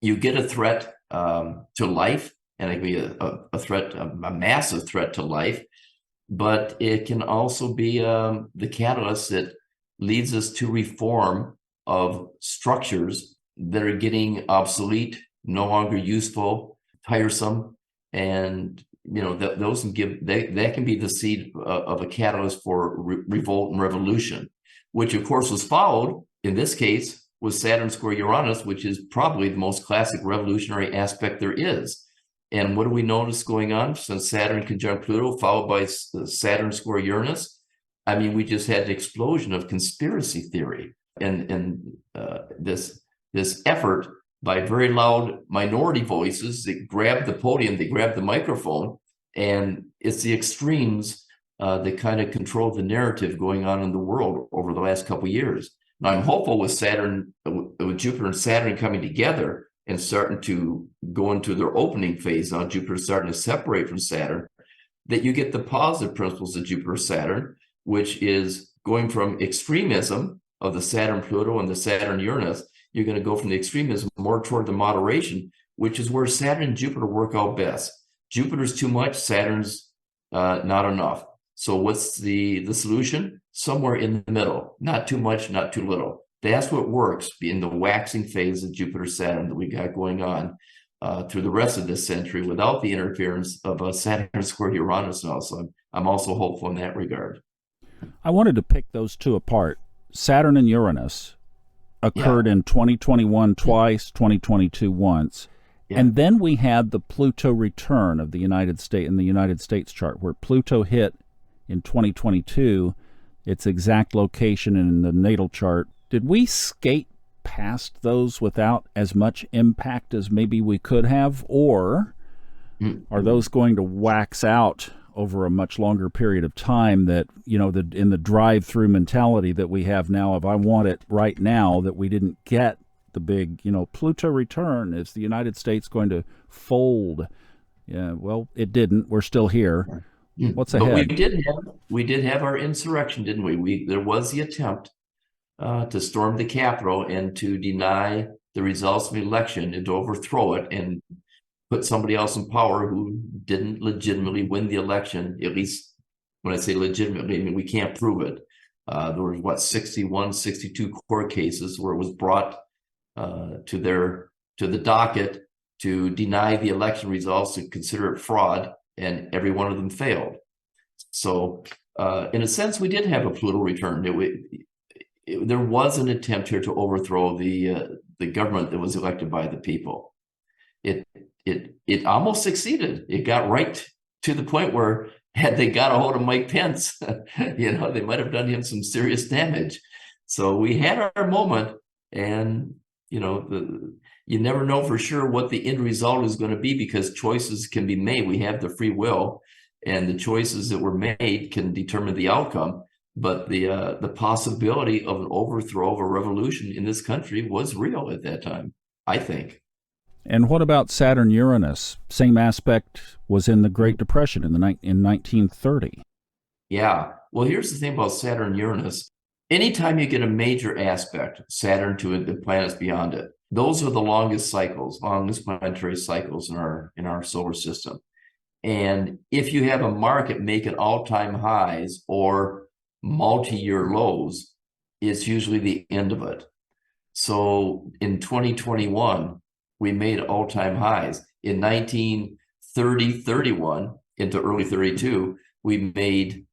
you get a threat to life, and it can be a threat, a massive threat to life, but it can also be the catalyst that leads us to reform of structures that are getting obsolete, no longer useful, tiresome, and those that can be the seed of a catalyst for revolt and revolution, which of course was followed, in this case, with Saturn square Uranus, which is probably the most classic revolutionary aspect there is. And what do we notice going on since Saturn conjunct Pluto, followed by Saturn square Uranus? I mean, we just had an explosion of conspiracy theory and this effort by very loud minority voices that grab the podium, they grab the microphone, and it's the extremes that kind of control the narrative going on in the world over the last couple of years. Now, I'm hopeful with Jupiter and Saturn coming together and starting to go into their opening phase. Now, Jupiter starting to separate from Saturn, that you get the positive principles of Jupiter-Saturn, which is going from extremism of the Saturn-Pluto and the Saturn-Uranus. You're going to go from the extremism more toward the moderation, which is where Saturn and Jupiter work out best. Jupiter's too much, Saturn's not enough. So what's the solution? Somewhere in the middle, not too much, not too little. That's what works in the waxing phase of Jupiter-Saturn that we got going on through the rest of this century without the interference of Saturn square Uranus. And also, I'm also hopeful in that regard. I wanted to pick those two apart. Saturn and Uranus occurred in 2021 twice, 2022 once. Yeah. And then we had the Pluto return of the United States in the United States chart, where Pluto hit in 2022, its exact location in the natal chart. Did we skate past those without as much impact as maybe we could have, or are those going to wax out over a much longer period of time, that, in the drive-through mentality that we have now of I want it right now, that we didn't get the big, Pluto return? Is the United States going to fold? Yeah, well, it didn't. We're still here. What's ahead? But we did have our insurrection, didn't we? There was the attempt to storm the Capitol and to deny the results of the election and to overthrow it and put somebody else in power who didn't legitimately win the election. At least when I say legitimately, I mean, we can't prove it. There were 61, 62 court cases where it was brought to the docket to deny the election results, to consider it fraud, and every one of them failed. So in a sense, we did have a Pluto return. There was an attempt here to overthrow the government that was elected by the people. It almost succeeded. It got right to the point where, had they got a hold of Mike Pence, they might have done him some serious damage. So we had our moment, and you never know for sure what the end result is going to be, because choices can be made. We have the free will, and the choices that were made can determine the outcome. But the possibility of an overthrow of a revolution in this country was real at that time, I think. And what about Saturn-Uranus? Same aspect was in the Great Depression in 1930. Yeah. Well, here's the thing about Saturn-Uranus. Anytime you get a major aspect, Saturn to the planets beyond it, those are the longest planetary cycles in our solar system. And if you have a market making all-time highs or multi-year lows, it's usually the end of it. So in 2021, we made all-time highs. In 31 into early 32, we made,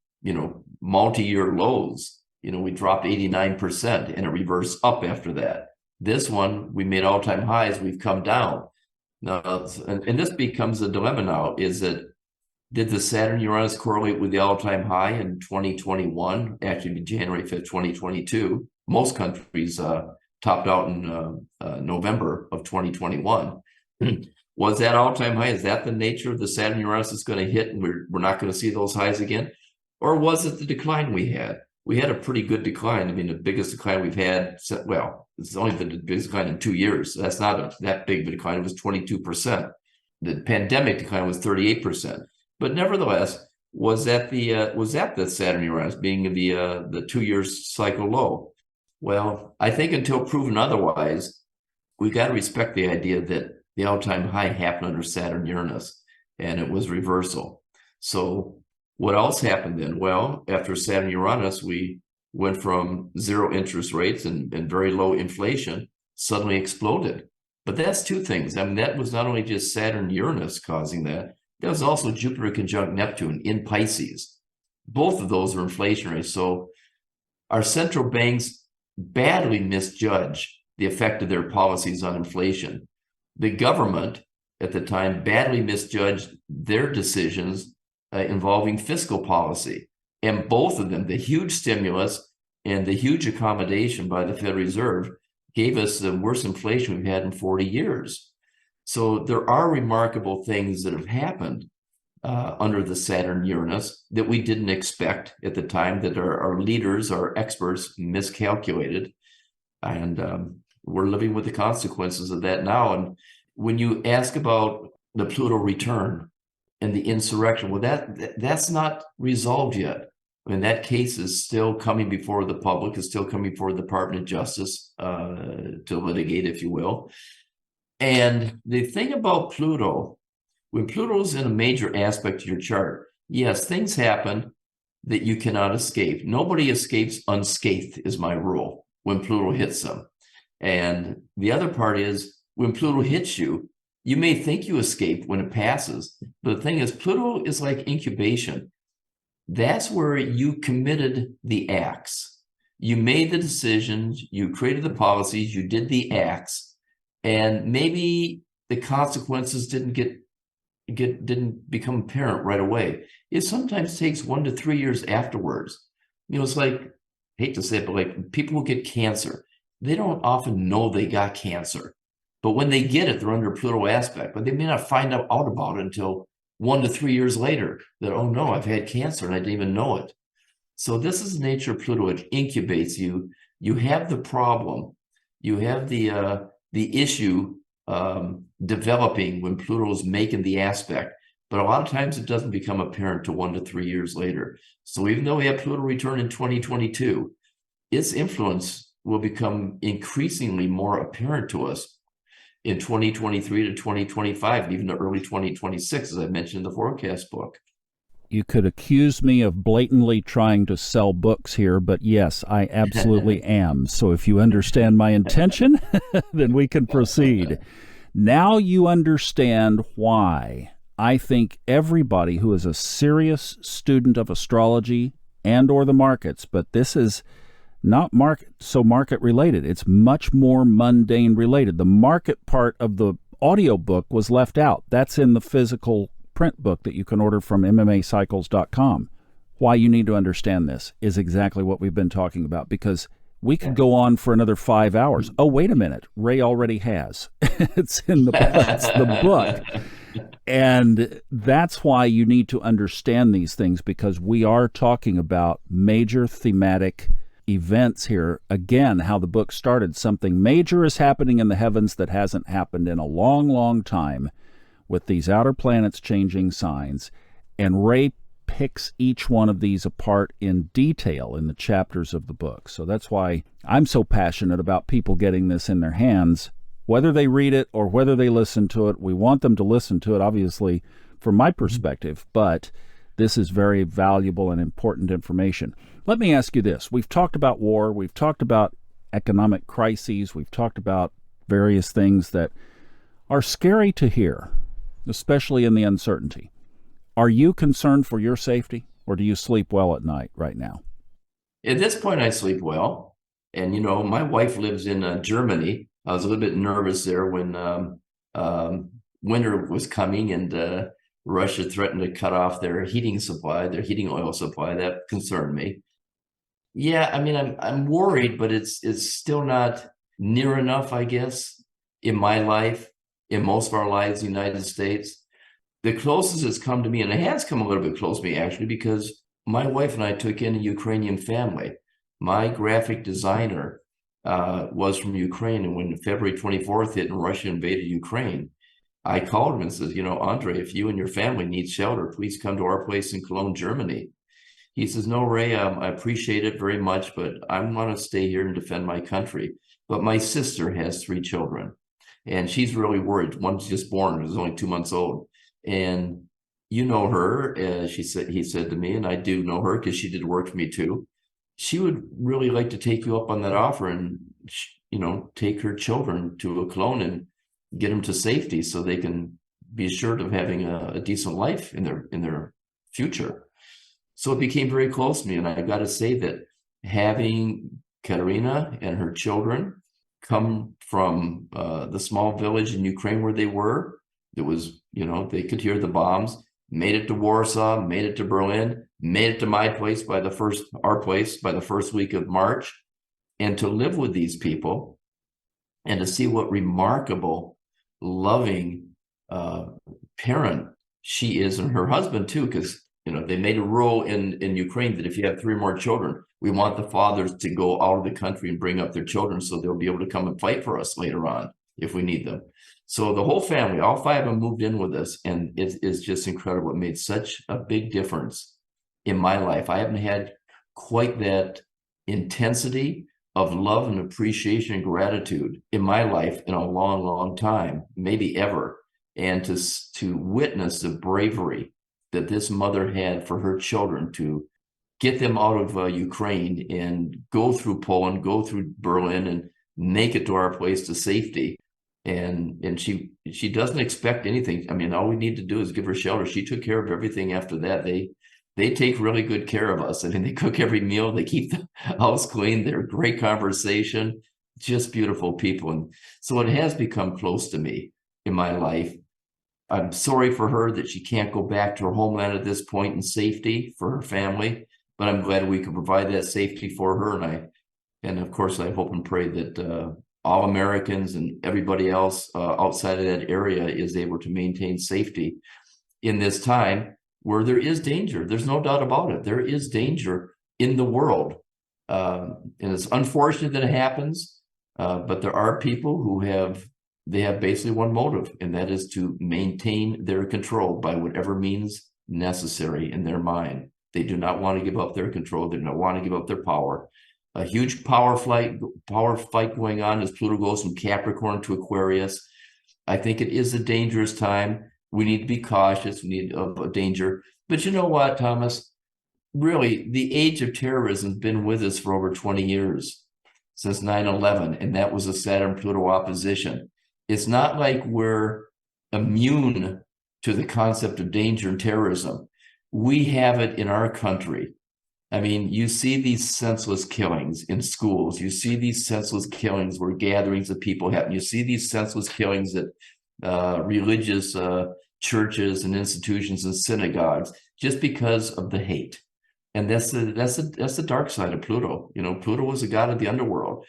multi-year lows. We dropped 89% and it reversed up after that. This one, we made all-time highs, we've come down. Now, and this becomes a dilemma now, is that did the Saturn-Uranus correlate with the all-time high in 2021, actually January 5th, 2022? Most countries topped out in November of 2021. Was that all-time high? Is that the nature of the Saturn-Uranus that's going to hit and we're not going to see those highs again? Or was it the decline we had? We had a pretty good decline. I mean, the biggest decline we've had, well, it's only the biggest decline in 2 years. That's not that big of a decline. It was 22%. The pandemic decline was 38%. But nevertheless, was that the Saturn-Uranus being the 2 years cycle low? Well, I think until proven otherwise, we got to respect the idea that the all-time high happened under Saturn-Uranus, and it was reversal. So what else happened then? Well, after Saturn-Uranus, we went from zero interest rates and very low inflation, suddenly exploded. But that's two things. I mean, that was not only just Saturn-Uranus causing that, that was also Jupiter conjunct Neptune in Pisces. Both of those are inflationary. So our central banks badly misjudge the effect of their policies on inflation. The government at the time badly misjudged their decisions involving fiscal policy. And both of them, the huge stimulus and the huge accommodation by the Federal Reserve, gave us the worst inflation we've had in 40 years. So there are remarkable things that have happened under the Saturn-Uranus that we didn't expect at the time, that our leaders, our experts miscalculated. And we're living with the consequences of that now. And when you ask about the Pluto return and the insurrection, well, that's not resolved yet. I mean, that case is still coming before the public, is still coming before the Department of Justice to litigate, if you will. And the thing about Pluto, when Pluto's in a major aspect of your chart, yes, things happen that you cannot escape. Nobody escapes unscathed, is my rule, when Pluto hits them. And the other part is, when Pluto hits you, you may think you escape when it passes. But the thing is, Pluto is like incubation. That's where you committed the acts. You made the decisions, you created the policies, you did the acts. And maybe the consequences didn't become apparent right away. It sometimes takes 1 to 3 years afterwards. It's like, I hate to say it, but like people who get cancer, they don't often know they got cancer. But when they get it, they're under Pluto aspect, but they may not find out about it until 1 to 3 years later that, oh no, I've had cancer and I didn't even know it. So this is the nature of Pluto. It incubates you. You have the problem. You have the issue developing when Pluto is making the aspect. But a lot of times it doesn't become apparent to 1 to 3 years later. So even though we have Pluto return in 2022, its influence will become increasingly more apparent to us in 2023 to 2025, and even the early 2026, as I mentioned in the forecast book. You could accuse me of blatantly trying to sell books here, but yes, I absolutely am. So if you understand my intention, then we can proceed. Now you understand why I think everybody who is a serious student of astrology and or the markets, but this is not market related. It's much more mundane related. The market part of the audio book was left out. That's in the physical print book that you can order from MMAcycles.com. Why you need to understand this is exactly what we've been talking about, because we could go on for another 5 hours. Oh, wait a minute. Ray already has. It's in the book. And that's why you need to understand these things, because we are talking about major thematic events here. Again, how the book started. Something major is happening in the heavens that hasn't happened in a long, long time, with these outer planets changing signs. And Ray picks each one of these apart in detail in the chapters of the book. So that's why I'm so passionate about people getting this in their hands, whether they read it or whether they listen to it. We want them to listen to it, obviously, from my perspective, but this is very valuable and important information. Let me ask you this. We've talked about war. We've talked about economic crises. We've talked about various things that are scary to hear, especially in the uncertainty. Are you concerned for your safety, or do you sleep well at night right now? At this point, I sleep well. And, my wife lives in Germany. I was a little bit nervous there when winter was coming and Russia threatened to cut off their heating oil supply. That concerned me. Yeah, I mean, I'm worried, but it's still not near enough, I guess, in my life, in most of our lives in the United States. The closest it's come to me, and it has come a little bit close to me, actually, because my wife and I took in a Ukrainian family. My graphic designer was from Ukraine, and when February 24th hit and Russia invaded Ukraine, I called him and said, Andre, if you and your family need shelter, please come to our place in Cologne, Germany. He says, no, Ray, I appreciate it very much, but I want to stay here and defend my country. But my sister has 3 children, and she's really worried. One's just born, is only 2 months old. And you know her, he said to me, and I do know her because she did work for me too. She would really like to take you up on that offer and, take her children to a Cologne and get them to safety so they can be assured of having a decent life in their future. So it became very close to me. And I got to say that having Katerina and her children come from the small village in Ukraine where they were, it was, they could hear the bombs, made it to Warsaw, made it to Berlin, made it to our place by the first week of March. And to live with these people and to see what remarkable, loving parent she is, and her husband too, because they made a rule in Ukraine that if you have 3 more children, we want the fathers to go out of the country and bring up their children so they'll be able to come and fight for us later on if we need them. So the whole family, all 5 of them, moved in with us, and it is just incredible. It made such a big difference in my life. I haven't had quite that intensity of love and appreciation and gratitude in my life in a long, long time, maybe ever. And to witness the bravery that this mother had for her children to get them out of Ukraine and go through Poland, go through Berlin, and make it to our place to safety. And she doesn't expect anything. I mean, all we need to do is give her shelter. She took care of everything after that. They take really good care of us. I mean, they cook every meal. They keep the house clean. They're great conversation, just beautiful people. And so it has become close to me. in my life. I'm sorry for her that she can't go back to her homeland at this point in safety for her family, but I'm glad we can provide that safety for her. And of course, I hope and pray that all Americans and everybody else outside of that area is able to maintain safety in this time where there is danger. There's no doubt about it. There is danger in the world. And it's unfortunate that it happens, but there are people who have basically one motive, and that is to maintain their control by whatever means necessary in their mind. They do not want to give up their control. They do not want to give up their power. A huge power fight going on as Pluto goes from Capricorn to Aquarius. I think it is a dangerous time. We need to be cautious. We need a danger. But you know what, Thomas? Really, the age of terrorism has been with us for over 20 years, since 9/11, and that was a Saturn-Pluto opposition. It's not like we're immune to the concept of danger and terrorism. We have it in our country. I mean, you see these senseless killings in schools. You see these senseless killings where gatherings of people happen. You see these senseless killings at religious churches and institutions and synagogues just because of the hate. And that's the dark side of Pluto. You know, Pluto was a god of the underworld.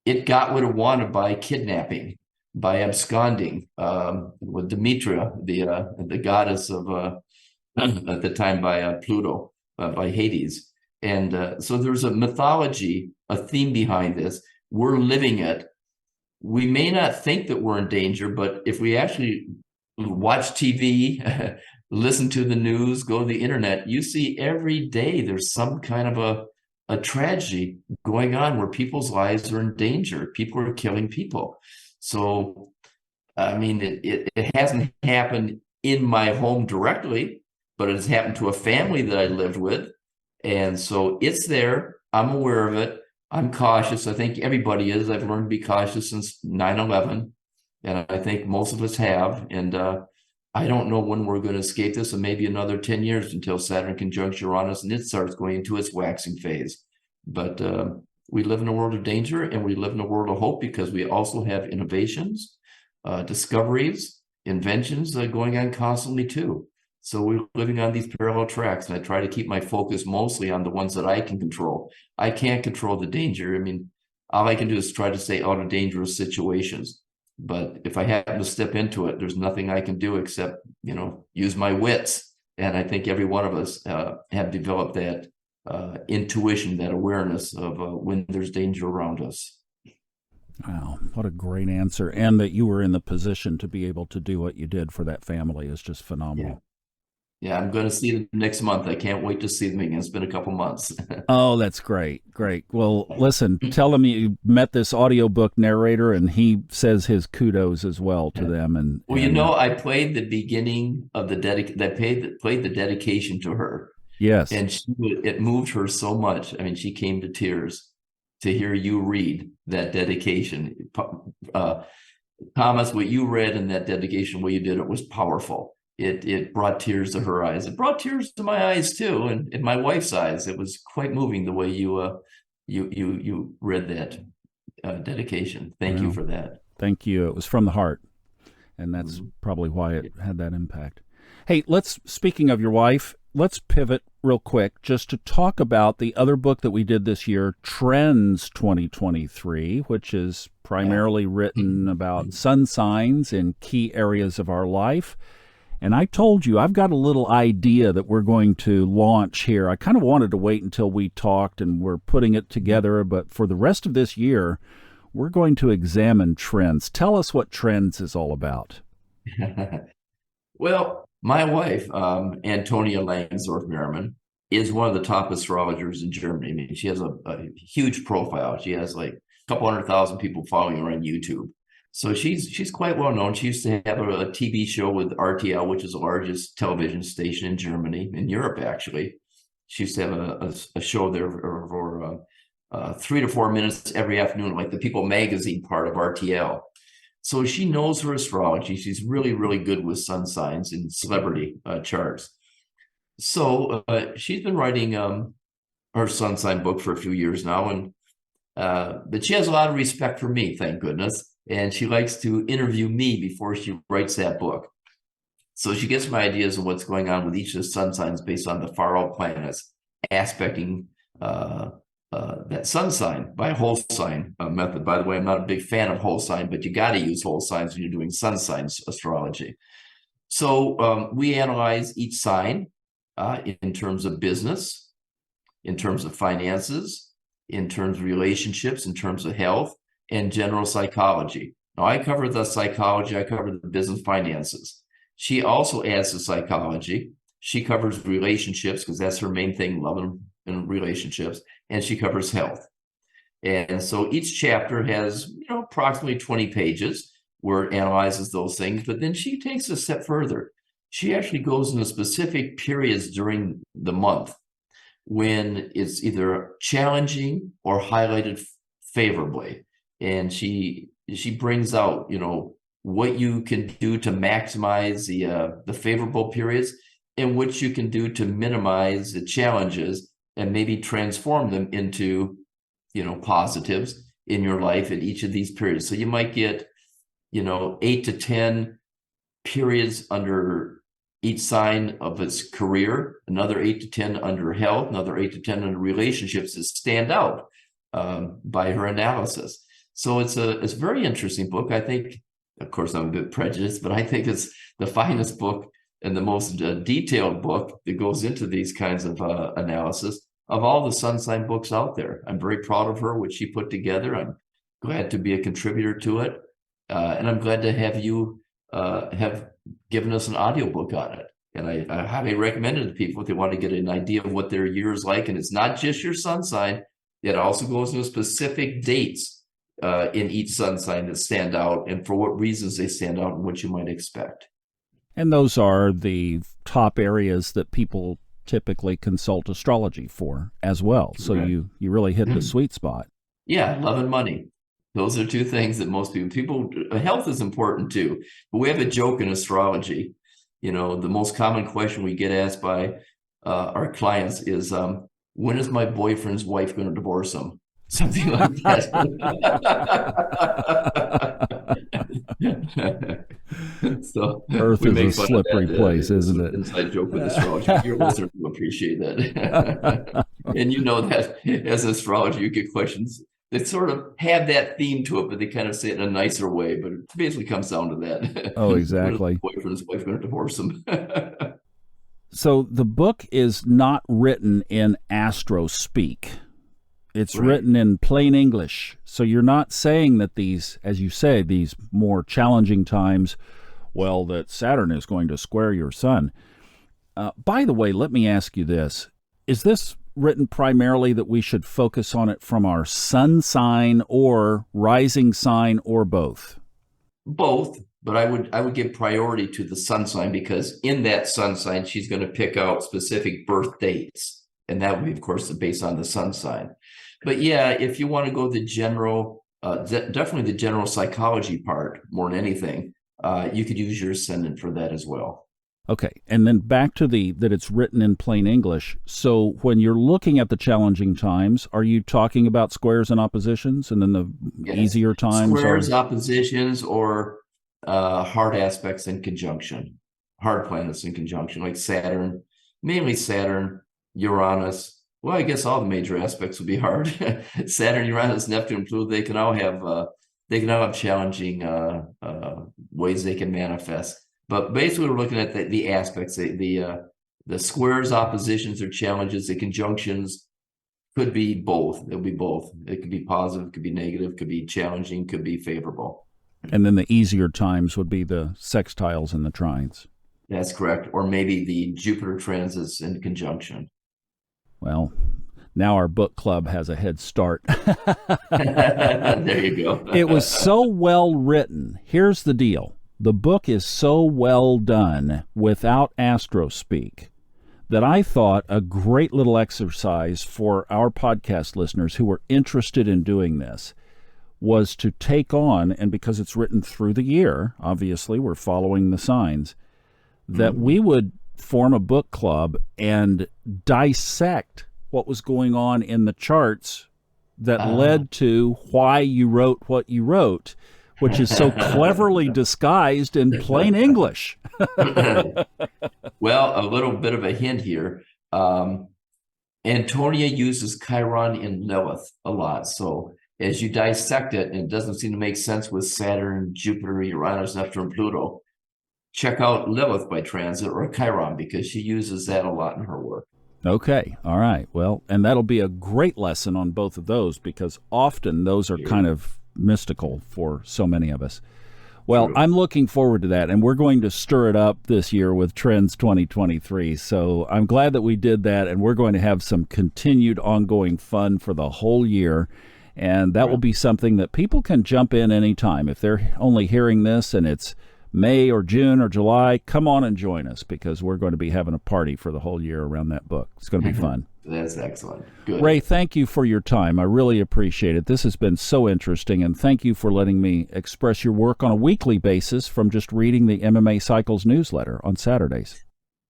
It got what it wanted by kidnapping, by absconding with Demetra, the goddess of at the time by Pluto, by Hades. And so there's a mythology, a theme behind this. We're living it. We may not think that we're in danger, but if we actually watch TV, listen to the news, go to the internet, you see every day there's some kind of a tragedy going on where people's lives are in danger. People are killing people. So, I mean, it hasn't happened in my home directly, but it has happened to a family that I lived with. And so it's there. I'm aware of it. I'm cautious. I think everybody is. I've learned to be cautious since 9/11. And I think most of us have. And I don't know when we're going to escape this, and maybe another 10 years until Saturn conjuncts Uranus and it starts going into its waxing phase. But we live in a world of danger, and we live in a world of hope because we also have innovations, discoveries, inventions going on constantly too. So we're living on these parallel tracks, and I try to keep my focus mostly on the ones that I can control. I can't control the danger. I mean, all I can do is try to stay out of dangerous situations. But if I happen to step into it, there's nothing I can do except, you know, use my wits. And I think every one of us have developed that intuition, that awareness of when there's danger around us. Wow, what a great answer. And that you were in the position to be able to do what you did for that family is just phenomenal. Yeah, I'm going to see them next month. I can't wait to see them again. It's been a couple months. Oh, that's great. Great. Well, listen, tell him you met this audiobook narrator, and he says his kudos as well to them. And well, you know, I played the beginning of the played the dedication to her. Yes. And it moved her so much. I mean, she came to tears to hear you read that dedication. Thomas, what you read in that dedication, what you did, it was powerful. It brought tears to her eyes. It brought tears to my eyes too, and my wife's eyes. It was quite moving the way you read that dedication. Thank you for that. Thank you. It was from the heart, and that's probably why it had that impact. Hey, speaking of your wife, let's pivot real quick just to talk about the other book that we did this year, Trends 2023, which is primarily written about sun signs in key areas of our life. And I told you, I've got a little idea that we're going to launch here. I kind of wanted to wait until we talked, and we're putting it together. But for the rest of this year, we're going to examine Trends. Tell us what Trends is all about. Well, my wife, Antonia Langsdorff Merriman, is one of the top astrologers in Germany. I mean, she has a huge profile. She has like a couple 100,000 people following her on YouTube. So she's quite well known. She used to have a TV show with RTL, which is the largest television station in Germany, in Europe, actually. She used to have a show there for 3 to 4 minutes every afternoon, like the People magazine part of RTL. So she knows her astrology. She's really, really good with sun signs and celebrity charts. So she's been writing her sun sign book for a few years now, and but she has a lot of respect for me, thank goodness. and she likes to interview me before she writes that book. So she gets my ideas of what's going on with each of the sun signs based on the far out planets aspecting that sun sign by whole sign method. By the way, I'm not a big fan of whole sign, but you got to use whole signs when you're doing sun signs astrology. So we analyze each sign in terms of business, in terms of finances, in terms of relationships, in terms of health, and general psychology. Now, I cover the psychology, I cover the business finances. She also adds the psychology. She covers relationships because that's her main thing, love and relationships, and she covers health. And so each chapter has, approximately 20 pages where it analyzes those things, but then she takes a step further. She actually goes into specific periods during the month when it's either challenging or highlighted favorably. And she brings out, what you can do to maximize the favorable periods and what you can do to minimize the challenges and maybe transform them into, positives in your life at each of these periods. So you might get, 8 to 10 periods under each sign of its career, another 8 to 10 under health, another 8 to 10 under relationships that stand out by her analysis. So it's a very interesting book. I think, of course, I'm a bit prejudiced, but I think it's the finest book and the most detailed book that goes into these kinds of analysis of all the sun sign books out there. I'm very proud of her, what she put together. I'm glad to be a contributor to it. And I'm glad to have you have given us an audiobook on it. And I highly recommend it to people if they want to get an idea of what their year is like. And it's not just your sun sign. It also goes into specific dates in each sun sign that stand out and for what reasons they stand out and what you might expect. And those are the top areas that people typically consult astrology for as well. So Correct. you really hit the sweet spot. Yeah, love and money. Those are two things that most people, health is important too. But we have a joke in astrology. The most common question we get asked by our clients is, when is my boyfriend's wife going to divorce him? Something like that. So Earth we is make a fun slippery of that, place, isn't it? Inside joke with astrology. Your listeners will appreciate that. And that as an astrologer, you get questions that sort of have that theme to it, but they kind of say it in a nicer way. But it basically comes down to that. Oh, exactly. Boyfriend's wife going to divorce him. So the book is not written in astro speak. It's Right. written in plain English. So you're not saying that these, as you say, these more challenging times, that Saturn is going to square your sun. By the way, let me ask you this. Is this written primarily that we should focus on it from our sun sign or rising sign or both? Both, but I would give priority to the sun sign because in that sun sign, she's going to pick out specific birth dates. And that would be, of course, based on the sun sign. But yeah, if you want to go the general, definitely the general psychology part more than anything, you could use your ascendant for that as well. Okay, and then back to that it's written in plain English. So when you're looking at the challenging times, are you talking about squares and oppositions, and then the easier times squares, oppositions, or hard aspects in conjunction, hard planets in conjunction, like Saturn, mainly Saturn, Uranus. Well, I guess all the major aspects would be hard. Saturn, Uranus, Neptune, Pluto, they can all have challenging ways they can manifest. But basically, we're looking at the aspects, the squares, oppositions, or challenges. The conjunctions could be both. It'll be both. It could be positive, could be negative, could be challenging, could be favorable. And then the easier times would be the sextiles and the trines. That's correct. Or maybe the Jupiter transits in conjunction. Well, now our book club has a head start. There you go. It was so well written. Here's the deal. The book is so well done without astro speak that I thought a great little exercise for our podcast listeners who are interested in doing this was to take on, and because it's written through the year, obviously we're following the signs, that we would form a book club and dissect what was going on in the charts that led to why you wrote what you wrote. which is so cleverly disguised in plain English. Well, a little bit of a hint here. Antonia uses Chiron in Lilith a lot. So as you dissect it, and it doesn't seem to make sense with Saturn, Jupiter, Uranus, Neptune, Pluto, check out Lilith by transit or Chiron, because she uses that a lot in her work. Okay. All right. Well, and that'll be a great lesson on both of those, because often those are kind of mystical for so many of us. Well, I'm looking forward to that, and we're going to stir it up this year with Trends 2023. So I'm glad that we did that, and we're going to have some continued ongoing fun for the whole year. And that will be something that people can jump in anytime. If they're only hearing this and it's May or June or July, come on and join us, because we're going to be having a party for the whole year around that book. It's going to be fun. That's excellent. Good. Ray, thank you for your time. I really appreciate it. This has been so interesting, and thank you for letting me express your work on a weekly basis from just reading the MMA Cycles newsletter on Saturdays.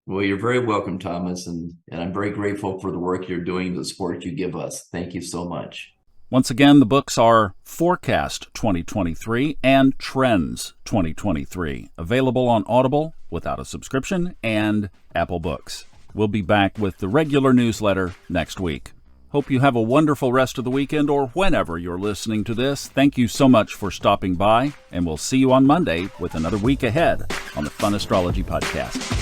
Well, you're very welcome, Thomas, and I'm very grateful for the work you're doing, the support you give us. Thank you so much. Once again, the books are Forecast 2023 and Trends 2023, available on Audible without a subscription and Apple Books. We'll be back with the regular newsletter next week. Hope you have a wonderful rest of the weekend, or whenever you're listening to this. Thank you so much for stopping by, and we'll see you on Monday with another week ahead on the Fun Astrology Podcast.